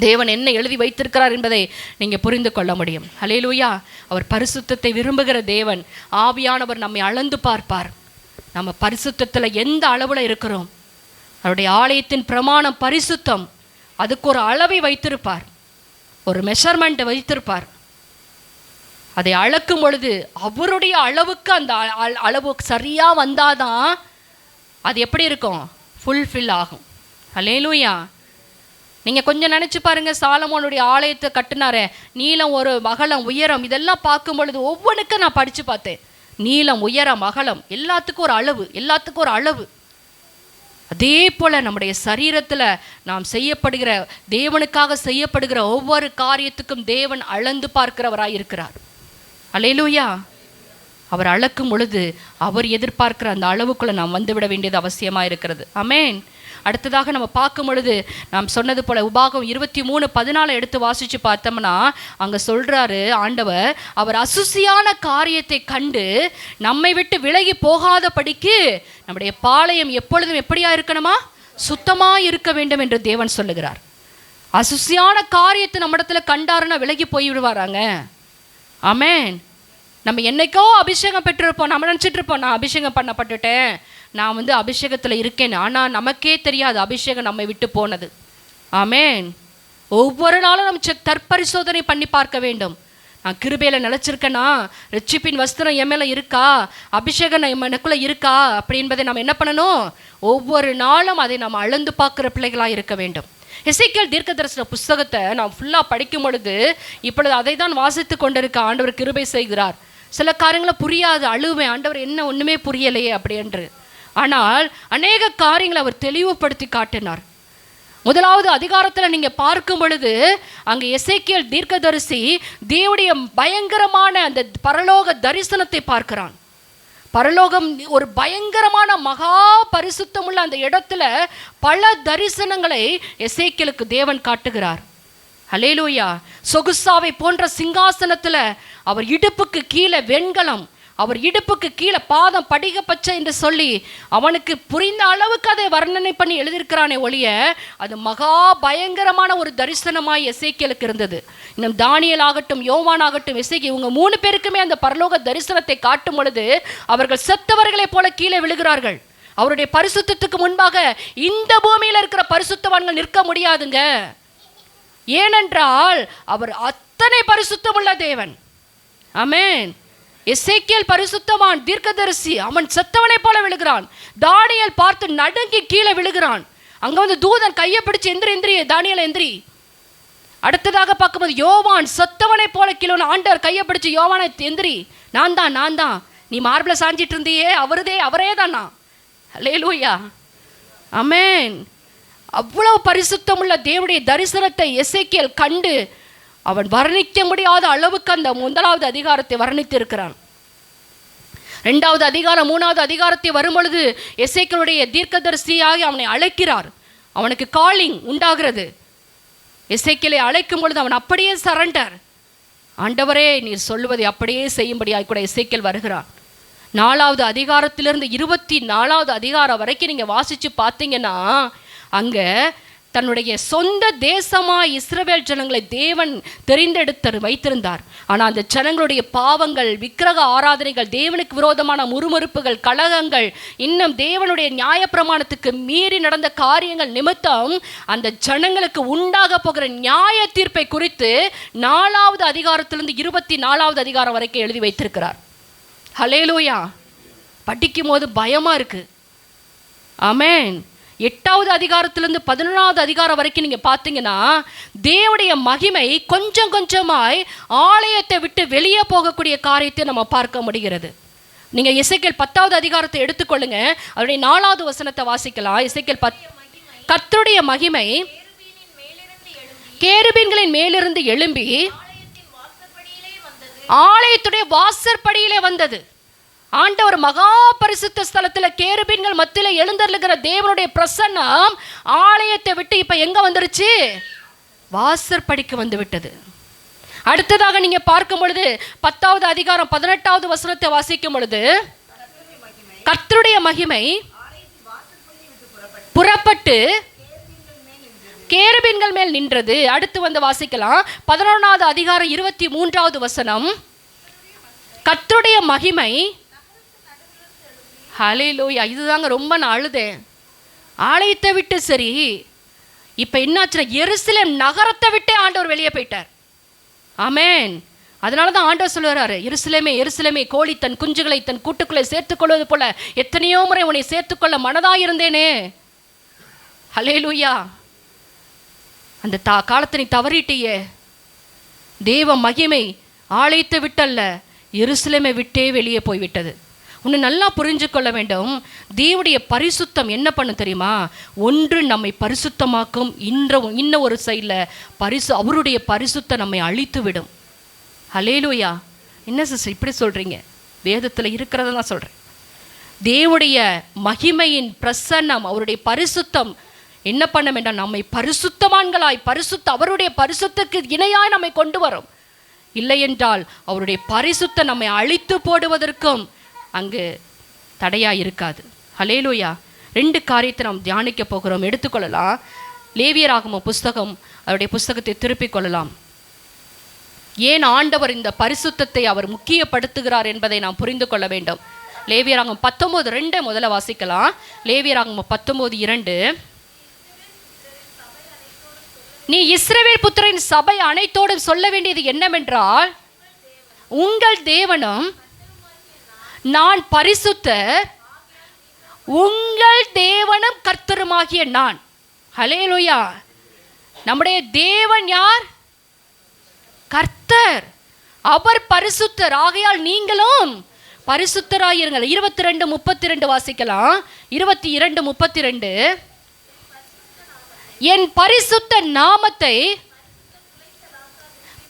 தேவன் என்ன எழுதி வைத்திருக்கிறார் என்பதை நீங்கள் புரிந்து கொள்ள முடியும். ஹல்லேலூயா. அவர் பரிசுத்தத்தை விரும்புகிற தேவன். ஆவியானவர் நம்மை அளந்து பார்ப்பார். நம்ம பரிசுத்தத்தில் எந்த அளவில் இருக்கிறோம். அவருடைய ஆலயத்தின் பிரமாணம் பரிசுத்தம். அதுக்கு ஒரு அளவை வைத்திருப்பார், ஒரு மெஷர்மெண்ட் வைத்திருப்பார். அதை அளக்கும் பொழுது அவருடைய அளவுக்கு அந்த அளவு சரியாக வந்தாதான் அது எப்படி இருக்கும்? ஃபுல்ஃபில் ஆகும். ஹல்லேலூயா. நீங்கள் கொஞ்சம் நினச்சி பாருங்கள், சாலமோனுடைய ஆலயத்தை கட்டினாரே, நீளம், ஒரு அகலம், உயரம், இதெல்லாம் பார்க்கும் பொழுது ஒவ்வொன்றுக்கும் நான் படித்து பார்த்தேன். நீளம், உயரம், அகலம், எல்லாத்துக்கும் ஒரு அளவு, எல்லாத்துக்கும் ஒரு அளவு. அதே போல் நம்முடைய சரீரத்தில் நாம் செய்யப்படுகிற, தேவனுக்காக செய்யப்படுகிற ஒவ்வொரு காரியத்துக்கும் தேவன் அளந்து பார்க்கிறவராய் இருக்கிறார். அல்லேலூயா. அவர் அளக்கும் பொழுது அவர் எதிர்பார்க்கிற அந்த அளவுக்குள்ளே நாம் வந்துவிட வேண்டியது அவசியமாக இருக்கிறது. ஆமேன். அடுத்ததாக நம்ம பார்க்கும் பொழுது நாம் சொன்னது போல் உபாகம் 23:14 எடுத்து வாசித்து பார்த்தோம்னா அங்கே சொல்கிறாரு ஆண்டவர், அவர் அசுசியான காரியத்தை கண்டு நம்மை விட்டு விலகி போகாதபடிக்கு நம்முடைய பாளையம் எப்பொழுதும் எப்படியா இருக்கணுமா? சுத்தமாக இருக்க வேண்டும் என்று தேவன் சொல்லுகிறார். அசுசியான காரியத்தை நம்ம இடத்துல கண்டாருன்னா விலகி போய் விடுவாராங்க. ஆமேன். நம்ம என்னைக்கோ அபிஷேகம் பெற்றிருப்போம், நம்ம நினச்சிட்டு இருப்போம் நான் அபிஷேகம் பண்ணப்பட்டுட்டேன், நான் அபிஷேகத்தில் இருக்கேன். ஆனால் நமக்கே தெரியாது அபிஷேகம் நம்மை விட்டு போனது. ஆமேன். ஒவ்வொரு நாளும் நம்ம தற்பரிசோதனை பண்ணி பார்க்க வேண்டும். நான் கிருபையில் நிலச்சிருக்கேனா, ரட்சிப்பின் வஸ்திரம் என் மேலே இருக்கா, அபிஷேகம் எனக்குள்ளே இருக்கா அப்படி என்பதை நம்ம என்ன பண்ணணும்? ஒவ்வொரு நாளும் அதை நம்ம அளந்து பார்க்குற பிள்ளைகளாக இருக்க வேண்டும். எசேக்கியேல் தீர்க்கதரிசன புஸ்தகத்தை நான் ஃபுல்லாக படிக்கும் பொழுது இப்பொழுது அதை தான் வாசித்து கொண்டிருக்க ஆண்டவர் கிருபை செய்கிறார். சில காரியங்களை புரியாது, அழுவேன், ஆண்டவர் என்ன ஒன்றுமே புரியலையே அப்படி என்று. ஆனால் அநேக காரியங்களை அவர் தெளிவுபடுத்தி காட்டினார். 1வது அதிகாரத்தில் நீங்கள் பார்க்கும் பொழுது அங்கே எசேக்கியேல் தீர்க்கதரிசி தேவனுடைய பயங்கரமான அந்த பரலோக தரிசனத்தை பார்க்கிறான். பரலோகம் ஒரு பயங்கரமான மகா பரிசுத்தமுள்ள அந்த இடத்துல பல தரிசனங்களை எசேக்கியேலுக்கு தேவன் காட்டுகிறார். ஹல்லேலூயா. சொகுசாவை போன்ற சிங்காசனத்தில் அவர் இடுப்புக்கு கீழே வெண்கலம், அவர் இடுப்புக்கு கீழே பாதம் படிக பச்சை என்று சொல்லி அவனுக்கு புரிந்த அளவுக்கு அதை வர்ணனை பண்ணி எழுதியிருக்கிறானே ஒழிய அது மகா பயங்கரமான ஒரு தரிசனமாய் எசேக்கியேலுக்கு இருந்தது. இன்னும் தானியேல் ஆகட்டும், யோவான் ஆகட்டும், எசேக்கியேல், இவங்க 3 பேருக்குமே அந்த பரலோக தரிசனத்தை காட்டும் பொழுது அவர்கள் செத்தவர்களைப் போல கீழே விழுகிறார்கள். அவருடைய பரிசுத்தத்துக்கு முன்பாக இந்த பூமியில் இருக்கிற பரிசுத்தவான்கள் நிற்க முடியாதுங்க. ஏனென்றால் அவர் அத்தனை பரிசுத்தமுள்ள தேவன். ஆமென். எசேக்கியேல் பரிசுத்தவான், தீர்க்கதரிசி, அவன் செத்தவனை போல விழுகிறான். தானியேல் பார்த்து நடுங்கி கீழே விழுகிறான். அங்கே தூதன் கையை பிடிச்சு எந்திரி தானியேல் எந்திரி. அடுத்ததாக பார்க்கும்போது யோவான் செத்தவனை போல கீழே, ஆண்டவர் கையை பிடிச்சு யோவானை எந்திரி, நான் தான் நீ மார்பில் சாஞ்சிட்டு இருந்தியே அவரே தான் நான். அல்லேலூயா. ஆமென். அவ்வளவு பரிசுத்தமுள்ள தேவனுடைய தரிசனத்தை எசேக்கியேல் கண்டு அவன் வர்ணிக்க முடியாத அளவுக்கு அந்த 1வது அதிகாரத்தை வர்ணித்து இருக்கிறான். 2வது அதிகாரம் 3வது அதிகாரத்தை வரும்பொழுது எசேக்கியேலுடைய தீர்க்கதரிசியாகி அவனை அழைக்கிறார். அவனுக்கு காலிங் உண்டாகிறது. எசேக்கியேலை அழைக்கும் பொழுது அவன் அப்படியே சரண்டர். ஆண்டவரே நீர் சொல்லுவதை அப்படியே செய்யும்படியாக கூட எசேக்கியேல் வருகிறான். 4வது அதிகாரத்திலிருந்து 24வது அதிகாரம் வரைக்கும் நீங்கள் வாசித்து பார்த்தீங்கன்னா அங்கே தன்னுடைய சொந்த தேசமாய் இஸ்ரவேல் ஜனங்களை தேவன் தெரிந்தெடுத்து வைத்திருந்தார். ஆனால் அந்த ஜனங்களுடைய பாவங்கள், விக்கிரக ஆராதனைகள், தேவனுக்கு விரோதமான முறுமுறுப்புகள், கலகங்கள், இன்னும் தேவனுடைய நியாயப்பிரமாணத்துக்கு மீறி நடந்த காரியங்கள் நிமித்தம் அந்த ஜனங்களுக்கு உண்டாக போகிற நியாய தீர்ப்பை குறித்து 4வது அதிகாரத்திலிருந்து 24வது அதிகாரம் வரைக்கும் எழுதி வைத்திருக்கிறார். ஹல்லேலூயா. படிக்கும் போது பயமா இருக்கு. ஆமென். 8வது அதிகாரத்திலிருந்து 11வது அதிகாரம் வரைக்கும் நீங்க பார்த்தீங்கன்னா தேவனுடைய மகிமை கொஞ்சம் கொஞ்சமாய் ஆலயத்தை விட்டு வெளியே போகக்கூடிய காரியத்தை நம்ம பார்க்க முடிகிறது. நீங்க எசேக்கியேல் 10வது அதிகாரத்தை எடுத்துக்கொள்ளுங்க. அதனுடைய 4வது வசனத்தை வாசிக்கலாம். எசேக்கியேல் 10. கர்த்தருடைய மகிமை கேருபீன்களின் மேலிருந்து எழும்பி ஆலயத்துடைய வாசற்படியிலே வந்தது. ஆண்டவர் மகா பரிசுத்த ஸ்தலத்தில் கேருபீன்கள் மத்தியில் எழுந்தருளுகிற தேவனுடைய பிரசன்னம் ஆலயத்தை விட்டு இப்ப எங்க வந்துருச்சு? வாசற்படிக்கு வந்து விட்டது. அடுத்ததாக நீங்க பார்க்கும் பொழுது 10வது அதிகாரம் 18வது வசனத்தை வாசிக்கும் பொழுது கர்த்தருடைய மகிமை புறப்பட்டு கேருபீன்கள் மேல் நின்றது. அடுத்து வந்து வாசிக்கலாம் 11வது அதிகாரம் 23வது வசனம். கர்த்தருடைய மகிமை, ஹல்லேலூயா. இதுதாங்க ரொம்ப நான் அழுதேன். ஆலயத்தை விட்டு சரி, இப்ப என்னாச்சு? எருசலேம் நகரத்தை விட்டே ஆண்டவர் வெளியே போயிட்டார். ஆமென். அதனால தான் ஆண்டவர் சொல்லுறாரு, எருசலேமே எருசலேமே, கோழி தன் குஞ்சுகளை தன் கூட்டுக்குள்ளே சேர்த்துக்கொள்வது போல எத்தனையோ முறை உன்னை சேர்த்துக்கொள்ள மனதாயிருந்தேனே. ஹல்லேலூயா. அந்த காலத்தை நீ தவறிட்டியே. தேவ மகிமை ஆலயத்தை விட்டல்ல, எருசலேமை விட்டே வெளியே போய்விட்டது. உன்னை நல்லா புரிஞ்சு கொள்ள வேண்டும். தேவனுடைய பரிசுத்தம் என்ன பண்ணும் தெரியுமா? ஒன்று நம்மை பரிசுத்தமாக்கும், இன்னும் ஒரு சைடில் அவருடைய பரிசுத்தம் நம்மை அழித்து விடும். ஹல்லேலூயா. என்ன சிஸ்டர் இப்படி சொல்றீங்க? வேதத்தில் இருக்கிறத நான் சொல்றேன். தேவனுடைய மகிமையின் பிரசன்னம், அவருடைய பரிசுத்தம் என்ன பண்ண வேண்டாம்? நம்மை பரிசுத்தவான்களாய் அவருடைய பரிசுத்தத்துக்கு இணையாய் நம்மை கொண்டு வரும். இல்லை என்றால் அவருடைய பரிசுத்தம் நம்மை அழித்து போடுவதற்கும் அங்கு தடையா இருக்காது. ஹல்லேலூயா. 2 காரியத்தை நாம் தியானிக்க போகிறோம். எடுத்துக்கொள்ளலாம். லேவியராகம புஸ்தகம், அவருடைய புஸ்தகத்தை திருப்பிக் கொள்ளலாம். ஏன் ஆண்டவர் இந்த பரிசுத்தத்தை அவர் முக்கியப்படுத்துகிறார் என்பதை நாம் புரிந்து கொள்ள வேண்டும். லேவியராகமம் 19:2 முதல்ல வாசிக்கலாம். லேவியராகமம் 19:2. நீ இஸ்ரவேல் புத்திரரின் சபை அனைத்தோடும் சொல்ல வேண்டியது என்னவென்றால், உங்கள் தேவனும் நான் பரிசுத்தர், உங்கள் தேவனும் கர்த்தருமாகிய நான். ஹல்லேலூயா. நம்முடைய தேவன் யார்? கர்த்தர். அவர் பரிசுத்தர். ஆகையால் நீங்களும் பரிசுத்தராயிருங்கள். 22:32 வாசிக்கலாம். 22:32. என் பரிசுத்த நாமத்தை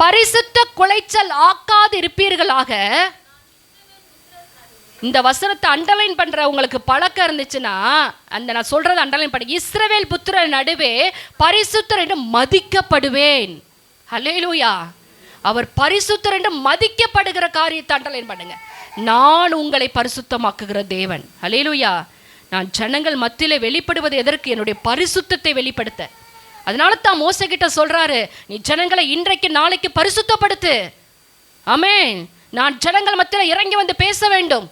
பரிசுத்த குலைச்சல் ஆக்காது இருப்பீர்களாக. இந்த வசனத்தை அண்டர்லைன் பண்ற உங்களுக்கு பழக்கம் இருந்துச்சுன்னா அந்த நான் சொல்றது அண்டர்லைன் பண்ணி, இஸ்ரவேல் புத்திரர் நடுவே பரிசுத்தர் என்று மதிக்கப்படுவேன். ஹல்லேலூயா. அவர் பரிசுத்தர் என்று மதிக்கப்படுகிற காரியத்தை அண்டர்லைன் பண்ணுங்க. நான் உங்களை பரிசுத்தமாக்குகிற தேவன். ஹல்லேலூயா. நான் ஜனங்கள் மத்தியிலே வெளிப்படுவது எதற்கு? என்னுடைய பரிசுத்தத்தை வெளிப்படுத்த. அதனால தான் மோசே கிட்ட சொல்றாரு, நீ ஜனங்களை இன்றைக்கு நாளைக்கு பரிசுத்தப்படுத்து. ஆமென். நான் ஜனங்கள் மத்தியில இறங்கி வந்து பேச வேண்டும்.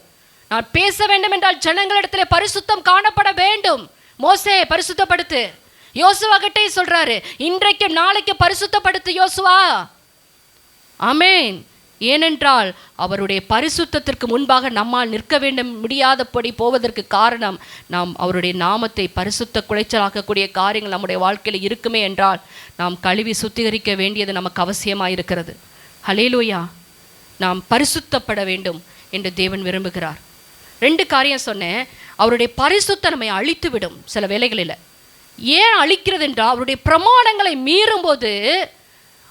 நான் பேச வேண்டும் என்றால் ஜனங்களிடத்தில் பரிசுத்தம் காணப்பட வேண்டும். மோசே பரிசுத்தப்படுத்து. யோசுவா கிட்டே சொல்றாரு, இன்றைக்கு நாளைக்கு பரிசுத்தப்படுத்து யோசுவா. ஆமென். ஏனென்றால் அவருடைய பரிசுத்தத்திற்கு முன்பாக நம்மால் நிற்க வேண்டும் முடியாதபடி போவதற்கு காரணம், நாம் அவருடைய நாமத்தை பரிசுத்த குலைச்சலாக்கக்கூடிய காரியங்கள் நம்முடைய வாழ்க்கையில் இருக்குமே என்றால் நாம் கழுவி சுத்திகரிக்க வேண்டியது நமக்கு அவசியமாக இருக்கிறது. ஹல்லேலூயா. நாம் பரிசுத்தப்பட வேண்டும் என்று தேவன் விரும்புகிறார். 2 காரியம் சொன்னேன். அவருடைய பரிசுத்தம் நம்மை அழித்து விடும் சில வேளைகளில். ஏன் அழிக்கிறது என்றால், அவருடைய பிரமாணங்களை மீறும்போது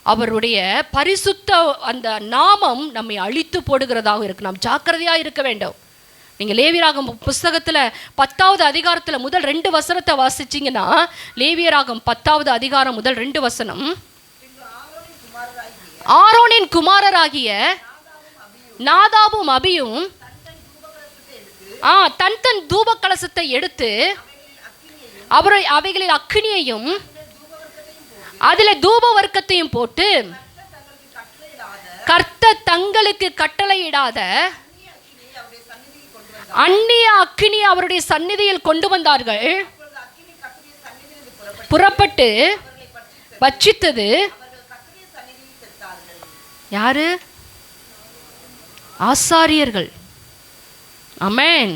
அவருடைய பரிசுத்த அந்த நாமம் நம்மை அழித்து போடுகிறதாக இருக்கு. நாம் ஜாக்கிரதையாக இருக்க வேண்டும். நீங்கள் லேவியராகம் புஸ்தகத்தில் 10வது அதிகாரத்தில் முதல் 2 வசனத்தை வாசிச்சிங்கன்னா, லேவியராகம் 10வது அதிகாரம் முதல் 2 வசனம். ஆரோனின் குமாரராகிய நாதாபும் அபியும் தன் தூப கலசத்தை எடுத்து அவைகளில் அக்கினியையும் அதுல தூப வர்க்கத்தையும் போட்டு கர்த்தர் தங்களுக்கு கட்டளையிடாத அந்நிய அக்கினி அவருடைய சந்நிதியில் கொண்டு வந்தார்கள். புறப்பட்டு பட்சித்தது யாரு? ஆசாரியர்கள். ஆமென்.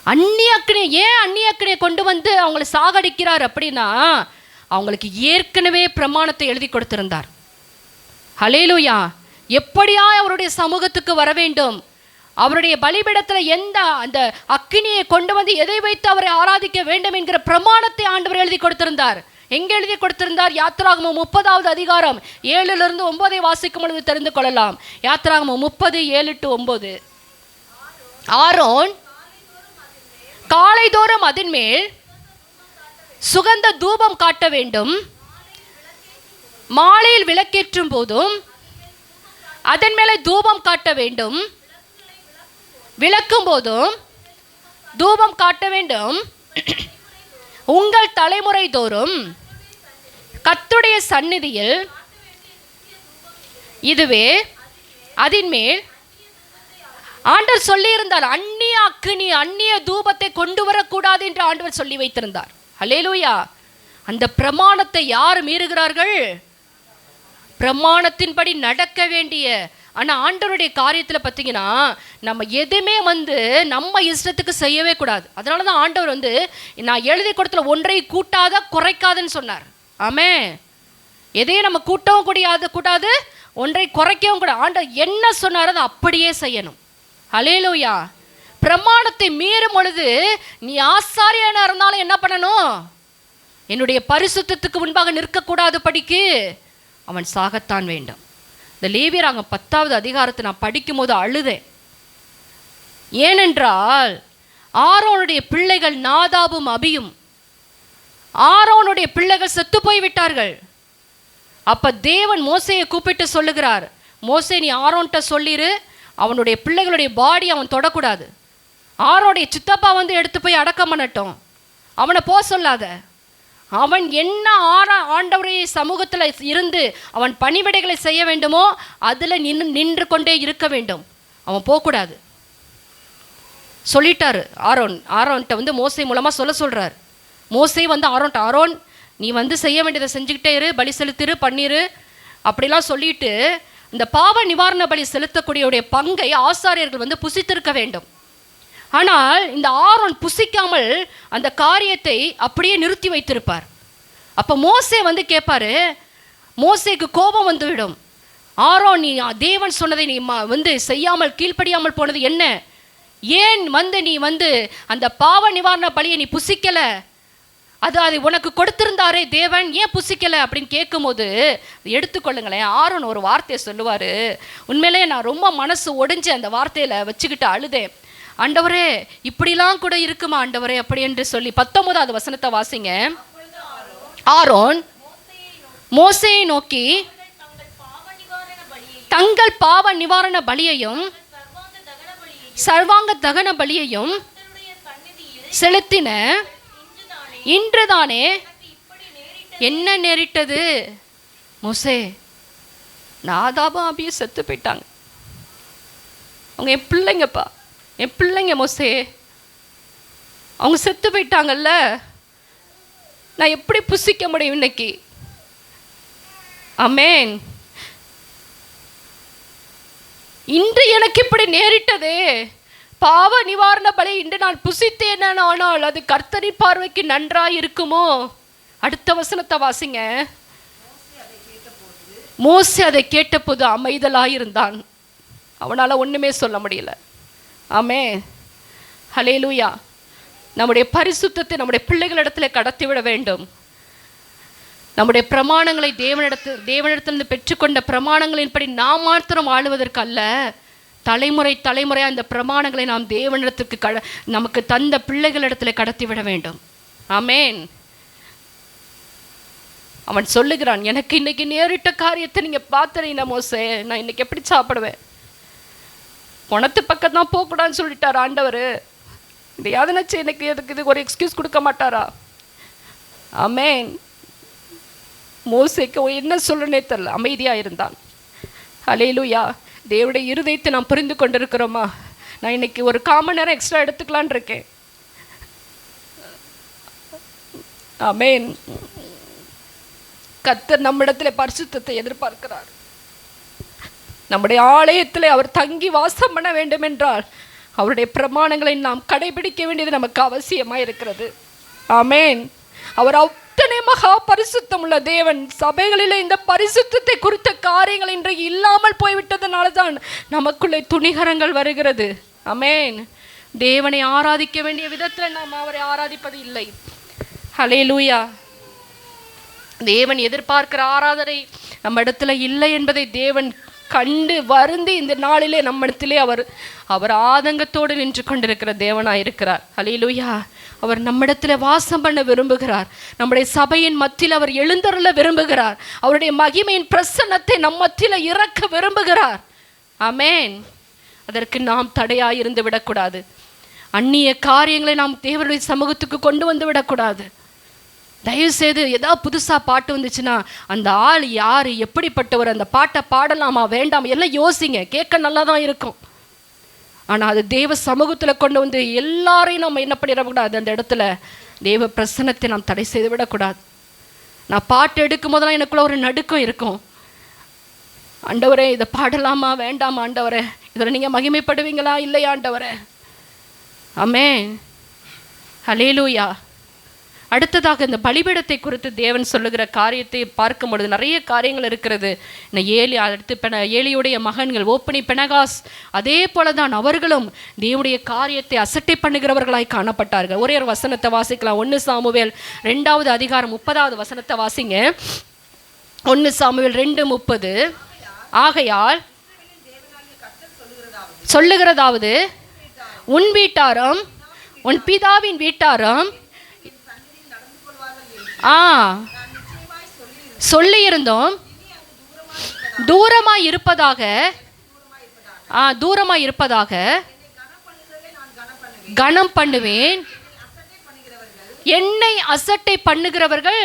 அந்நிய அக்கினி. ஏன் அந்நிய அக்கினியை கொண்டு வந்து அவங்களை சாகடிக்கிறார் அப்படின்னா, அவங்களுக்கு ஏற்கனவே பிரமாணத்தை எழுதி கொடுத்திருந்தார். ஹல்லேலூயா. எப்படியா அவருடைய சமூகத்துக்கு வர வேண்டும், அவருடைய பலிபீடத்தில் எந்த அந்த அக்கினியை கொண்டு வந்து எதை வைத்து அவரை ஆராதிக்க வேண்டும் என்கிற பிரமாணத்தை ஆண்டவர் எழுதி கொடுத்திருந்தார். எங்க எழுதி கொடுத்திருந்தார்? யாத்திராகமம் 30வது அதிகாரம் 7லிருந்து 9 வாசிக்கும் பொழுது தெரிந்து கொள்ளலாம். யாத்திராகமம் 30:7-9. ஆரோன் காலைதோறும் அதன் மேல் சுகந்த தூபம் காட்ட வேண்டும். மாலையில் விளக்கேற்றும் போதும் அதன் மேலே தூபம் காட்ட வேண்டும். விளக்கும் போதும் தூபம் காட்ட வேண்டும். உங்கள் தலைமுறை தோறும் கர்த்தருடைய சந்நிதியில் இதுவே அதின் மேல் ஆண்டவர் சொல்லி இருந்தார். அந்நிய அக்கினி அந்நிய தூபத்தை கொண்டு வரக்கூடாது என்று ஆண்டவர் சொல்லி வைத்திருந்தார். ஹல்லேலூயா. அந்த பிரமாணத்தை யார் மீறுகிறார்கள்? பிரமாணத்தின்படி நடக்க வேண்டிய. ஆனால் ஆண்டவருடைய காரியத்தில் பார்த்தீங்கன்னா நம்ம எதுவுமே நம்ம இஷ்டத்துக்கு செய்யவே கூடாது. அதனால தான் ஆண்டவர் நான் எழுதி கொடுத்துல ஒன்றை கூட்டாத குறைக்காதுன்னு சொன்னார். ஆமே. எதையும் நம்ம கூட்டவும் கூடாது, ஒன்றை குறைக்கவும் கூடாது. ஆண்டவர் என்ன சொன்னாரோ அதை அப்படியே செய்யணும். ஹல்லேலூயா. பிரமாணத்தை மீறும் பொழுது நீ ஆசாரியனா இருந்தாலும் என்ன பண்ணணும்? என்னுடைய பரிசுத்தத்துக்கு முன்பாக நிற்கக்கூடாது படிக்கு அவன் சாகத்தான் வேண்டும். இந்த லேவியராகமம் 10வது அதிகாரத்தை நான் படிக்கும் போது அழுதேன். ஏனென்றால் ஆரோனுடைய பிள்ளைகள் நாதாபும் அபியும், ஆரோனுடைய பிள்ளைகள் செத்து போய்விட்டார்கள். அப்ப தேவன் மோசேயை கூப்பிட்டு சொல்லுகிறார், மோசே நீ ஆரோன்கிட்ட சொல்லிரு, அவனுடைய பிள்ளைகளுடைய பாடி அவன் தொடக்கூடாது. ஆரோனுடைய சித்தப்பா எடுத்து போய் அடக்கம் பண்ணட்டும், அவனை போக சொல்லாத. அவன் என்ன ஆண்டவருடைய சமூகத்தில் இருந்து அவன் பணிவிடைகளை செய்ய வேண்டுமோ அதில் நின்று கொண்டே இருக்க வேண்டும். அவன் போகக்கூடாது சொல்லிட்டாரு. ஆரோன்கிட்ட மோசே மூலமாக சொல்கிறார். மோசே ஆரோன் நீ செய்ய வேண்டியதை செஞ்சுக்கிட்டே இரு, பலி செலுத்திரு, பண்ணிரு அப்படிலாம் சொல்லிட்டு இந்த பாவ நிவாரண பலி செலுத்தக்கூடிய பங்கை ஆசாரியர்கள் புசித்திருக்க வேண்டும். ஆனால் இந்த ஆரோன் புசிக்காமல் அந்த காரியத்தை அப்படியே நிறுத்தி வைத்திருப்பார். அப்போ மோசே கேட்பாரு, மோசேக்கு கோபம் வந்துவிடும். ஆரோன் நீ தேவன் சொன்னதை நீ செய்யாமல் கீழ்ப்படியாமல் போனது என்ன? ஏன் நீ அந்த பாவ நிவாரண பலியை நீ புசிக்கல? அது உனக்கு கொடுத்திருந்தாரே தேவன், ஏன் புசிக்கல அப்படின்னு கேட்கும்போது எடுத்துக்கொள்ளுங்களேன். ஆரோன் ஒரு வார்த்தையை சொல்லுவார். உண்மையிலே நான் ரொம்ப மனசு ஒடிஞ்சு அந்த வார்த்தையில் வச்சுக்கிட்டு அழுதேன். ஆண்டவரே இப்படிலாம் கூட இருக்குமா ஆண்டவரே அப்படி என்று சொல்லி 19வது வசனத்தை வாசிங்க. ஆரோன் மோசேயை நோக்கி தங்கள் பாவ நிவாரண பலியையும் சர்வாங்க தகன பலியையும் செலுத்தின இன்றுதானே என்ன நேரிட்டது? மோசே நாதாபும் அபியும் செத்து போயிட்டாங்க. அவங்க என் பிள்ளைங்கப்பா, என் பிள்ளைங்க மோசே, அவங்க செத்து போயிட்டாங்கல்ல, நான் எப்படி புசிக்க முடியும் இன்னைக்கு? ஆமென். இன்று எனக்கு இப்படி நேரிட்டதே, பாவ நிவாரண பலி இன்று நான் புசித்தேன், ஆனால் அது கர்த்தரின் பார்வைக்கு நன்றாய் இருக்குமோ? அடுத்த வசனத்தை வாசிங்க. மோசே அதை கேட்டபோது அமைதலாயிருந்தான். அவனால் ஒன்றுமே சொல்ல முடியல. ஆமென். ஹல்லேலூயா. நம்முடைய பரிசுத்தத்தை நம்முடைய பிள்ளைகளிடத்தில் கடத்திவிட வேண்டும். நம்முடைய பிரமாணங்களை தேவனிடத்திலிருந்து பெற்றுக்கொண்ட பிரமாணங்களின்படி நாம் மாத்திரம் வாழுவதற்கு அல்ல, தலைமுறையாக அந்த பிரமாணங்களை நாம் தேவனிடத்துக்கு நமக்கு தந்த பிள்ளைகளிடத்தில் கடத்திவிட வேண்டும். ஆமென். அவன் சொல்லுகிறான், எனக்கு இன்னைக்கு நேரிட்ட காரியத்தை நீங்கள் பார்த்துறீங்க மோசே, நான் இன்னைக்கு எப்படி சாப்பிடுவேன்? பணத்து பக்கம் தான் போகக்கூடாதுன்னு சொல்லிட்டார் ஆண்டவர். இந்த யாதனாச்சு எனக்கு எதுக்கு இது ஒரு எக்ஸ்கியூஸ் கொடுக்க மாட்டாரா? ஆமென். மோசேக்கு என்ன சொல்லனே தெரியல, அமைதியாக இருந்தான். அல்லேலூயா. தேவனுடைய இருதயத்தை நாம் புரிந்து கொண்டிருக்கிறோமா? நான் இன்னைக்கு ஒரு 1/4 மணி நேரம் எக்ஸ்ட்ரா எடுத்துக்கலான் இருக்கேன். ஆமென். கர்த்தர் நம்மிடத்தில் பரிசுத்தத்தை எதிர்பார்க்கிறார். நம்முடைய ஆலயத்தில் அவர் தங்கி வாசம் பண்ண வேண்டும் என்றால் அவருடைய பிரமாணங்களை நாம் கடைபிடிக்க வேண்டியது நமக்கு அவசியமாக இருக்கிறது. ஆமென். அவர் அத்தனை மகா பரிசுத்தம் உள்ள தேவன். சபைகளில் இந்த பரிசுத்தத்தை குறித்த காரியங்கள் இன்றைக்கு இல்லாமல் போய்விட்டதுனால தான் நமக்குள்ளே துணிகரங்கள் வருகிறது. ஆமென். தேவனை ஆராதிக்க வேண்டிய விதத்தில் நாம் அவரை ஆராதிப்பது இல்லை. ஹல்லேலூயா. தேவன் எதிர்பார்க்கிற ஆராதனை நம்ம இடத்துல இல்லை என்பதை தேவன் கண்டு வருந்தி இந்த நாளிலே நம்ம இடத்திலே அவர் ஆதங்கத்தோடு நின்று கொண்டிருக்கிற தேவனாய் இருக்கிறார். ஹல்லேலூயா. அவர் நம்மிடத்தில் வாசம் பண்ண விரும்புகிறார். நம்முடைய சபையின் மத்தியில் அவர் எழுந்தருள விரும்புகிறார். அவருடைய மகிமையின் பிரசன்னத்தை நம் மத்தியில் இறக்க விரும்புகிறார். ஆமென். அதற்கு நாம் தடையாயிருந்து விடக்கூடாது. அந்நிய காரியங்களை நாம் தேவனுடைய சமூகத்துக்கு கொண்டு வந்து விடக்கூடாது. தயவுசெய்து ஏதாவது புதுசாக பாட்டு வந்துச்சுன்னா அந்த ஆள் யார், எப்படிப்பட்டவர், அந்த பாட்டை பாடலாமா வேண்டாம் எல்லாம் யோசிங்க. கேட்க நல்லா தான் இருக்கும். ஆனால் அது தேவ சமூகத்தில் கொண்டு வந்து எல்லாரையும் நம்ம என்ன பண்ணிடக்கூடாது, அந்த இடத்துல தேவ பிரசன்னத்தை நாம் தடை செய்து விடக்கூடாது. நான் பாட்டு எடுக்கும் போதெல்லாம் எனக்குள்ள ஒரு நடுக்கம் இருக்கும். ஆண்டவரே இதை பாடலாமா வேண்டாமா, ஆண்டவரே இதில் நீங்கள் மகிமைப்படுவீங்களா இல்லையா ஆண்டவரே. ஆமென். ஹல்லேலூயா. அடுத்ததாக இந்த பலிபீடத்தை குறித்து தேவன் சொல்லுகிற காரியத்தை பார்க்கும் பொழுது நிறைய காரியங்கள் இருக்கிறது. இந்த அடுத்து ஏலியுடைய மகன்கள் ஓப்பனி பெனகாஸ் அதே போல தான் அவர்களும் தேவனுடைய காரியத்தை அசட்டை பண்ணுகிறவர்களாய் காணப்பட்டார்கள். ஒரே ஒரு வசனத்தை வாசிக்கலாம். 1 சாமுவேல் 2வது அதிகாரம் 30வது வசனத்தை வாசிங்க. 1 சாமுவேல் 2:30. ஆகையால் சொல்லுகிறதாவது, உன் வீட்டாரும் உன் பிதாவின் வீட்டாரும் சொல்லியிருந்தோம் தூரமாய் இருப்பதாக கனம் பண்ணுவேன். என்னை அசட்டை பண்ணுகிறவர்கள்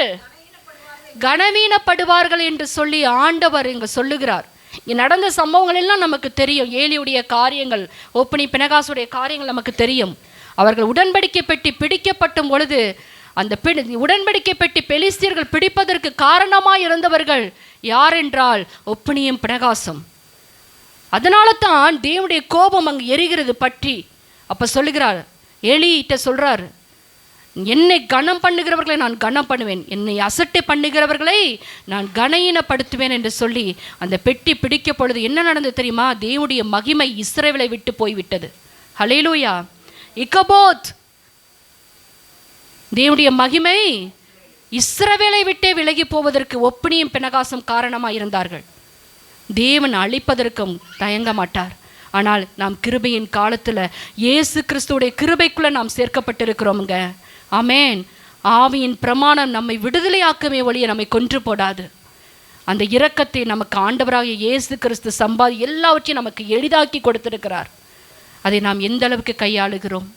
கனவீனப்படுவார்கள் என்று சொல்லி ஆண்டவர் இங்கு சொல்லுகிறார். இங்கே நடந்த சம்பவங்கள் எல்லாம் நமக்கு தெரியும். ஏலியுடைய காரியங்கள், ஓப்பனி பினகாசுடைய காரியங்கள் நமக்கு தெரியும். அவர்கள் உடன்படிக்கை பெட்டி பிடிக்கப்பட்டும் பொழுது அந்த உடன்படிக்கை பெட்டி பெலிஸ்தியர்கள் பிடிப்பதற்கு காரணமாக இருந்தவர்கள் யார் என்றால் ஒப்பனியும் பினகாசும். அதனால தான் தேவனுடைய கோபம் அங்கு எரிகிறது பற்றி. அப்போ சொல்லுகிறார், ஏலியிட்ட சொல்கிறார், என்னை கனம் பண்ணுகிறவர்களை நான் கனம் பண்ணுவேன், என்னை அசட்டை பண்ணுகிறவர்களை நான் கனஈனப்படுத்துவேன் என்று சொல்லி அந்த பெட்டி பிடிக்க பொழுது என்ன நடந்தது தெரியுமா? தேவனுடைய மகிமை இஸ்ரவேலை விட்டு போய்விட்டது. ஹல்லேலூயா. இக்கபோத், தேவனுடைய மகிமை இஸ்ரவேலை விட்டே விலகி போவதற்கு ஒப்பனியும் பினகாசும் காரணமாக இருந்தார்கள். தேவன் அழிப்பதற்கும் தயங்க மாட்டார். ஆனால் நாம் கிருபையின் காலத்தில் இயேசு கிறிஸ்துவுடைய கிருபைக்குள்ளே நாம் சேர்க்கப்பட்டிருக்கிறோமுங்க. ஆமென். ஆவியின் பிரமாணம் நம்மை விடுதலையாக்குமே ஒழிய நம்மை கொன்று போடாது. அந்த இரக்கத்தை நமக்கு ஆண்டவராகிய இயேசு கிறிஸ்து எல்லாவற்றையும் நமக்கு எளிதாக்கி கொடுத்திருக்கிறார். அதை நாம் எந்த அளவுக்கு கையாளுகிறோம்?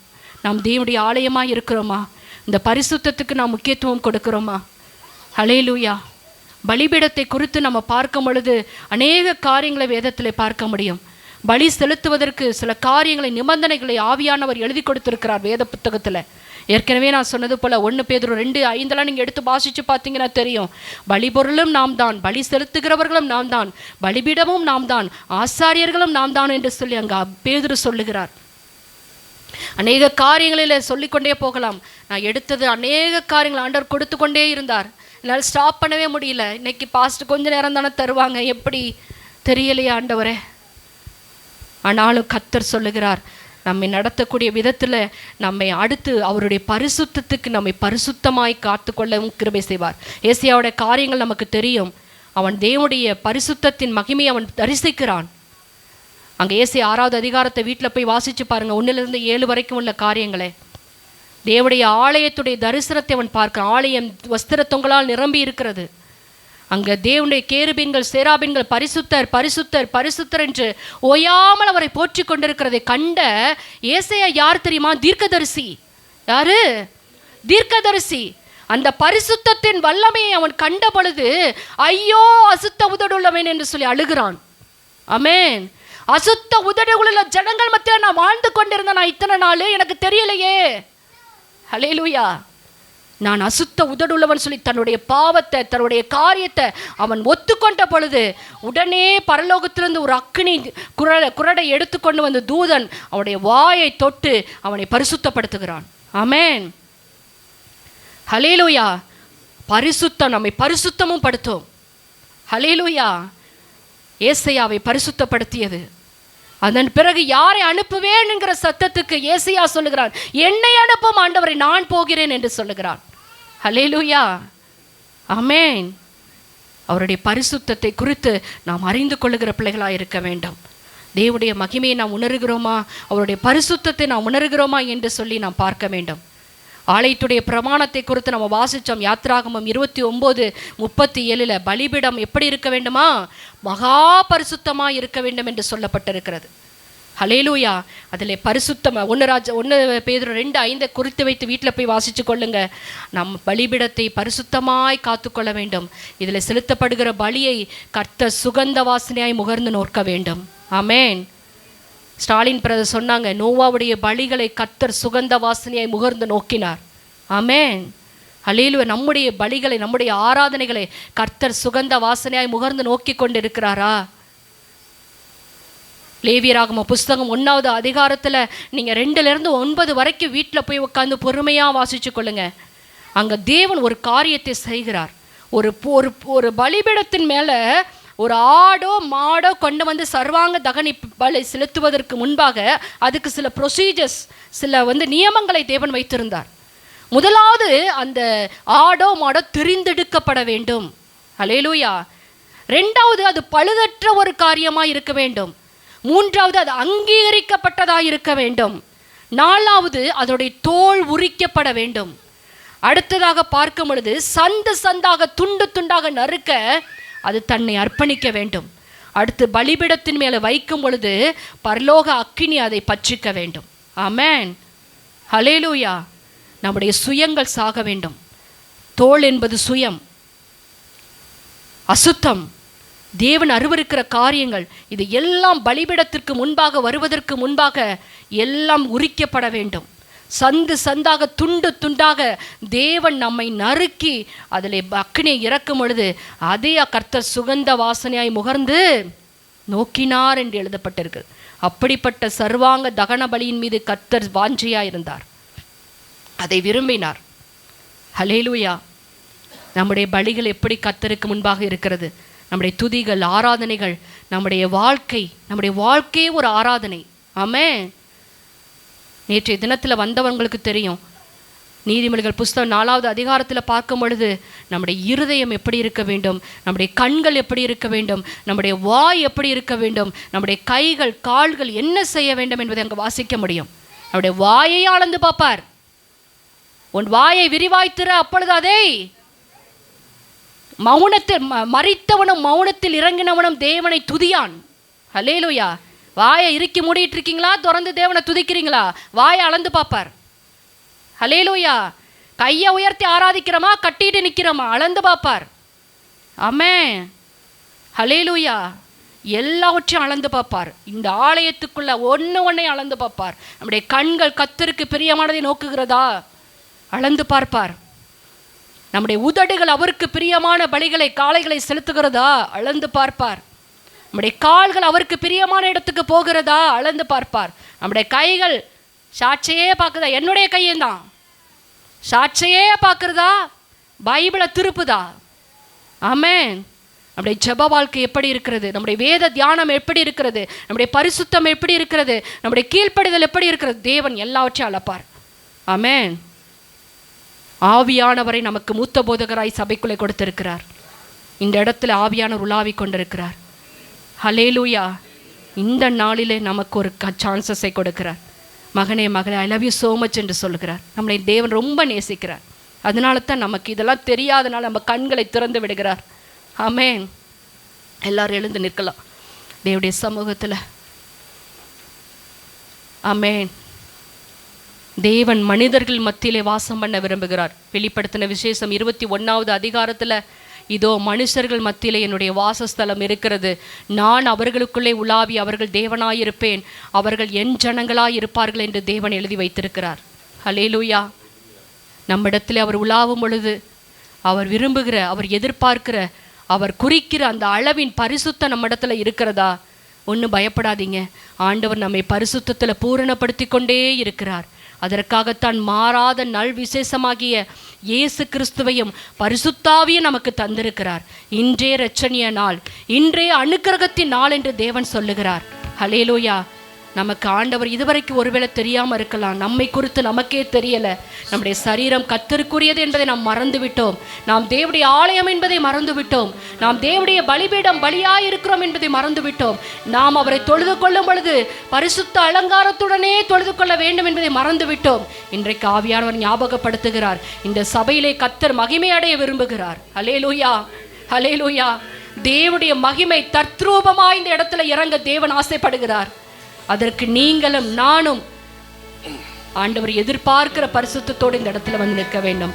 நாம் தேவனுடைய ஆலயமாக இருக்கிறோமா? இந்த பரிசுத்தத்துக்கு நாம் முக்கியத்துவம் கொடுக்கிறோமா? ஹல்லேலூயா. பலிபீடத்தை குறித்து நம்ம பார்க்கும் பொழுது அநேக காரியங்களை வேதத்தில் பார்க்க முடியும். பலி செலுத்துவதற்கு சில காரியங்களை, நிபந்தனைகளை ஆவியானவர் எழுதி கொடுத்திருக்கிறார் வேத புத்தகத்தில். ஏற்கனவே நான் சொன்னது போல் 1 பேதுரு 2:5 நீங்கள் எடுத்து வாசித்து பார்த்தீங்கன்னா தெரியும். பலிபொருளும் நாம் தான், பலி செலுத்துகிறவர்களும் நாம் தான், பலிபீடமும் நாம் தான், ஆசாரியர்களும் நாம் தான் என்று சொல்லி அங்கே பேதுரு சொல்லுகிறார். அநேக காரியங்களில் சொல்லிக்கொண்டே போகலாம். நான் எடுத்தது அநேக காரியங்கள் ஆண்டவர் கொடுத்து கொண்டே இருந்தார். என்னால் ஸ்டாப் பண்ணவே முடியல. இன்னைக்கு பாஸ்ட் கொஞ்ச நேரம் தானே தருவாங்க, எப்படி தெரியலையா ஆண்டவரே? ஆனாலும் கர்த்தர் சொல்லுகிறார், நம்மை நடத்தக்கூடிய விதத்தில் நம்மை அடுத்து அவருடைய பரிசுத்தத்துக்கு நம்மை பரிசுத்தமாய் காத்து கொள்ளவும் கிருபை செய்வார். ஏசியாவோட காரியங்கள் நமக்கு தெரியும். அவன் தேவனுடைய பரிசுத்தத்தின் மகிமையை அவன் தரிசிக்கிறான். அங்கே ஏசியா 6வது அதிகாரத்தை வீட்டில் போய் வாசித்து பாருங்கள். 1 - 7 வரைக்கும் உள்ள காரியங்களே. தேவனுடைய ஆலயத்துடைய தரிசனத்தை அவன் பார்க்கிறான். ஆலயம் வஸ்திர தொங்கலால் நிரம்பி இருக்கிறது. அங்கே தேவனுடைய கேருபீன்கள், சேராபீன்கள் பரிசுத்தர் பரிசுத்தர் பரிசுத்தர் என்று ஓயாமல் அவரை போற்றி கொண்டிருக்கிறதை கண்ட ஏசாயா யார் தெரியுமா? தீர்க்கதரிசி. யாரு? தீர்க்கதரிசி. அந்த பரிசுத்தத்தின் வல்லமையை அவன் கண்ட பொழுது ஐயோ அசுத்த உதடுள்ளவன் என்று சொல்லி அழுகிறான். ஆமென். அசுத்த உதடுகளுள்ள ஜனங்கள் மத்தியில் நான் வாழ்ந்து கொண்டிருந்தேன், நான் இத்தனை நாள் எனக்கு தெரியலையே. ஹல்லேலூயா. நான் அசுத்த உதடுள்ளவன் சொல்லி தன்னுடைய பாவத்தை, தன்னுடைய காரியத்தை அவன் ஒத்துக்கொண்ட பொழுது உடனே பரலோகத்திலிருந்து ஒரு அக்கினி குரடை எடுத்துக்கொண்டு வந்து தூதன் அவனுடைய வாயை தொட்டு அவனை பரிசுத்தப்படுத்துகிறான். ஆமென். ஹல்லேலூயா. பரிசுத்தம் நம்மை பரிசுத்தமும் படுத்தும். ஹல்லேலூயா. ஏசையாவை பரிசுத்தப்படுத்தியது. அதன் பிறகு யாரை அனுப்புவேன் என்கிற சத்தத்துக்கு ஏசையா சொல்லுகிறான், என்னை அனுப்பும் ஆண்டவரை, நான் போகிறேன் என்று சொல்லுகிறான். ஹல்லேலூயா. ஆமென். அவருடைய பரிசுத்தத்தை குறித்து நாம் அறிந்து கொள்ளுகிற பிள்ளைகளாக இருக்க வேண்டும். தேவனுடைய மகிமையை நாம் உணர்கிறோமா, அவருடைய பரிசுத்தத்தை நாம் உணர்கிறோமா என்று சொல்லி நாம் பார்க்க வேண்டும். ஆலயத்துடைய பிரமாணத்தை குறித்து நம்ம வாசித்தோம். யாத்ராகமம் 29:37 பலிபீடம் எப்படி இருக்க வேண்டுமா, மகா பரிசுத்தமாக இருக்க வேண்டும் என்று சொல்லப்பட்டிருக்கிறது. ஹல்லேலூயா. அதில் பரிசுத்தம் 1 பேதுரு 2:5 குறித்து வைத்து வீட்டில் போய் வாசித்து கொள்ளுங்க. நம் பலிபீடத்தை பரிசுத்தமாய் காத்துக்கொள்ள வேண்டும். இதில் செலுத்தப்படுகிற பலியை கர்த்தர் சுகந்த வாசனையாய் முகர்ந்து நோக்க வேண்டும். ஆமென். ஸ்டாலின் பிரதர் சொன்னாங்க, நோவாவுடைய பலிகளை கர்த்தர் சுகந்த வாசனையாய் முகர்ந்து நோக்கினார். ஆமென். ஹல்லேலூயா. நம்முடைய பலிகளை, நம்முடைய ஆராதனைகளை கர்த்தர் சுகந்த வாசனையாய் முகர்ந்து நோக்கி கொண்டு இருக்கிறாரா? லேவியராகம புஸ்தகம் 1வது அதிகாரத்தில் நீங்கள் 2-9 வரைக்கும் வீட்டில் போய் உட்காந்து பொறுமையாக வாசிச்சு கொள்ளுங்க. அங்கே தேவன் ஒரு காரியத்தை செய்கிறார். ஒரு பலிபீடத்தின் மேலே ஒரு ஆடோ மாடோ கொண்டு வந்து சர்வாங்க தகனி பலி செலுத்துவதற்கு முன்பாக அதுக்கு சில ப்ரொசீஜர்ஸ், சில நியமங்களை தேவன் வைத்திருந்தார். முதலாவது அந்த ஆடோ மாடோ தெரிந்தெடுக்கப்பட வேண்டும். ஹல்லேலூயா. 2வது அது பழுதற்ற ஒரு காரியமாக இருக்க வேண்டும். 3வது அது அங்கீகரிக்கப்பட்டதாக இருக்க வேண்டும். 4வது அதோடைய தோல் உரிக்கப்பட வேண்டும். அடுத்ததாக பார்க்கும் பொழுது சந்து சந்தாக துண்டு துண்டாக நறுக்க அது தன்னை அர்ப்பணிக்க வேண்டும். அடுத்து பலிபீடத்தின் மேலே வைக்கும் பொழுது பரலோக அக்கினி அதை பற்றிக்க வேண்டும். ஆமென். ஹல்லேலூயா. நம்முடைய சுயங்கள் சாக வேண்டும். தோல் என்பது சுயம், அசுத்தம், தேவன் அருவருக்கிற காரியங்கள். இது எல்லாம் பலிபீடத்திற்கு முன்பாக வருவதற்கு முன்பாக எல்லாம் உரிக்கப்பட வேண்டும். சந்து சந்தாக துண்டு துண்டாக தேவன் நம்மை நறுக்கி அதில் அக்கினியை இறக்கும் பொழுது அதே கர்த்தர் சுகந்த வாசனையாய் முகர்ந்து நோக்கினார் என்று எழுதப்பட்டிருக்கு. அப்படிப்பட்ட சர்வாங்க தகன பலியின் மீது கர்த்தர் வாஞ்சையாக இருந்தார், அதை விரும்பினார். ஹல்லேலூயா. நம்முடைய பலிகள் எப்படி கர்த்தருக்கு முன்பாக இருக்கிறது? நம்முடைய துதிகள், ஆராதனைகள், நம்முடைய வாழ்க்கையே ஒரு ஆராதனை. ஆமென். நேற்றைய தினத்தில் வந்தவங்களுக்கு தெரியும். நீதிமொழிகள் புஸ்தகம் 4வது அதிகாரத்தில் பார்க்கும் பொழுது நம்முடைய இருதயம் எப்படி இருக்க வேண்டும், நம்முடைய கண்கள் எப்படி இருக்க வேண்டும், நம்முடைய வாய் எப்படி இருக்க வேண்டும், நம்முடைய கைகள் கால்கள் என்ன செய்ய வேண்டும் என்பதை அங்கே வாசிக்க முடியும். நம்முடைய வாயை அளந்து பார்ப்பார். உன் வாயை விரிவாய்த்திர, அப்பொழுது அதை மௌனத்தில் மறித்தவனும் மௌனத்தில் இறங்கினவனும் தேவனை துதியான். ஹல்லேலூயா. வாயை இறுக்கி மூடிட்டு இருக்கீங்களா, திறந்து தேவனை துதிக்கிறீங்களா? வாயை அளந்து பார்ப்பார். ஹல்லேலூயா. கையை உயர்த்தி ஆராதிக்கிறோமா, கட்டிட்டு நிற்கிறோமா, அளந்து பார்ப்பார். ஆமென். ஹல்லேலூயா. எல்லாவற்றையும் அளந்து பார்ப்பார். இந்த ஆலயத்துக்குள்ள ஒன்றை அளந்து பார்ப்பார். நம்முடைய கண்கள் கர்த்தருக்கு பிரியமானதை நோக்குகிறதா, அளந்து பார்ப்பார். நம்முடைய உதடுகள் அவருக்கு பிரியமான பலிகளை, காளைகளை செலுத்துகிறதா, அளந்து பார்ப்பார். நம்முடைய கால்கள் அவருக்கு பிரியமான இடத்துக்கு போகிறதா, அளந்து பார்ப்பார். நம்முடைய கைகள் சாட்சியே பார்க்குதா, என்னுடைய கையந்தான் சாட்சியே பார்க்குறதா, பைபிளை திருப்புதா. ஆமென். நம்முடைய ஜெப வாழ்க்கை எப்படி இருக்கிறது, நம்முடைய வேத தியானம் எப்படி இருக்கிறது, நம்முடைய பரிசுத்தம் எப்படி இருக்கிறது, நம்முடைய கீழ்ப்படிதல் எப்படி இருக்கிறது, தேவன் எல்லாவற்றையும் அளப்பார். ஆமென். ஆவியானவரை நமக்கு மூத்த போதகராய் சபைக்குள்ளே கொடுத்திருக்கிறார். இந்த இடத்துல ஆவியானவர் உலாவி கொண்டிருக்கிறார். ஹல்லேலூயா. இந்த நாளிலே நமக்கு ஒரு சான்சஸை கொடுக்கிறார். மகனே மகளே, I love you so much என்று சொல்லுகிறார். நம்மளை தேவன் ரொம்ப நேசிக்கிறார். அதனால தான் நமக்கு இதெல்லாம் தெரியாதனால நம்ம கண்களை திறந்து விடுகிறார். ஆமென். எல்லாரும் எழுந்து நிற்கலாம் தேவனுடைய சமூகத்தில். ஆமென். தேவன் மனிதர்கள் மத்தியிலே வாசம் பண்ண விரும்புகிறார். வெளிப்படுத்தின விசேஷம் 21வது அதிகாரத்தில், இதோ மனுஷர்கள் மத்தியிலே என்னுடைய வாசஸ்தலம் இருக்கிறது, நான் அவர்களுக்குள்ளே உலாவி அவர்கள் தேவனாயிருப்பேன், அவர்கள் என் ஜனங்களாயிருப்பார்கள் என்று தேவன் எழுதி வைத்திருக்கிறார். ஹல்லேலூயா. நம்மிடத்தில் அவர் உலாவும் பொழுது அவர் விரும்புகிற, அவர் எதிர்பார்க்கிற, அவர் குறிக்கிற அந்த அளவின் பரிசுத்தம் நம்மிடத்துல இருக்கிறதா? ஒன்றும் பயப்படாதீங்க. ஆண்டவர் நம்மை பரிசுத்தத்தில் பூரணப்படுத்தி கொண்டே இருக்கிறார். அதற்காகத்தான் மாறாத நல் விசேஷமாகிய இயேசு கிறிஸ்துவையும் பரிசுத்தாவியும் நமக்கு தந்திருக்கிறார். இன்றே இரட்சணிய நாள், இன்றே அனுக்கிரகத்தின் நாள் என்று தேவன் சொல்லுகிறார். ஹல்லேலூயா. நமக்கு ஆண்டவர் இதுவரைக்கும் ஒருவேளை தெரியாமல் இருக்கலாம். நம்மை குறித்து நமக்கே தெரியலை. நம்முடைய சரீரம் கர்த்தருக்குரியது என்பதை நாம் மறந்துவிட்டோம். நாம் தேவனுடைய ஆலயம் என்பதை மறந்துவிட்டோம். நாம் தேவனுடைய பலிபீடம் பலியாயிருக்கிறோம் என்பதை மறந்துவிட்டோம். நாம் அவரை தொழுது கொள்ளும் பொழுது பரிசுத்த அலங்காரத்துடனே தொழுது கொள்ள வேண்டும் என்பதை மறந்துவிட்டோம். இன்றைக்கு ஆவியானவர் ஞாபகப்படுத்துகிறார். இந்த சபையிலே கர்த்தர் மகிமை அடைய விரும்புகிறார். ஹல்லேலூயா, ஹல்லேலூயா. தேவனுடைய மகிமை தத்ரூபமாய் இந்த இடத்துல இறங்க தேவன் ஆசைப்படுகிறார். அதற்கு நீங்களும் நானும் ஆண்டவர் எதிர்பார்க்கிற பரிசுத்தத்தோடு இந்த இடத்துல வந்து நிற்க வேண்டும்.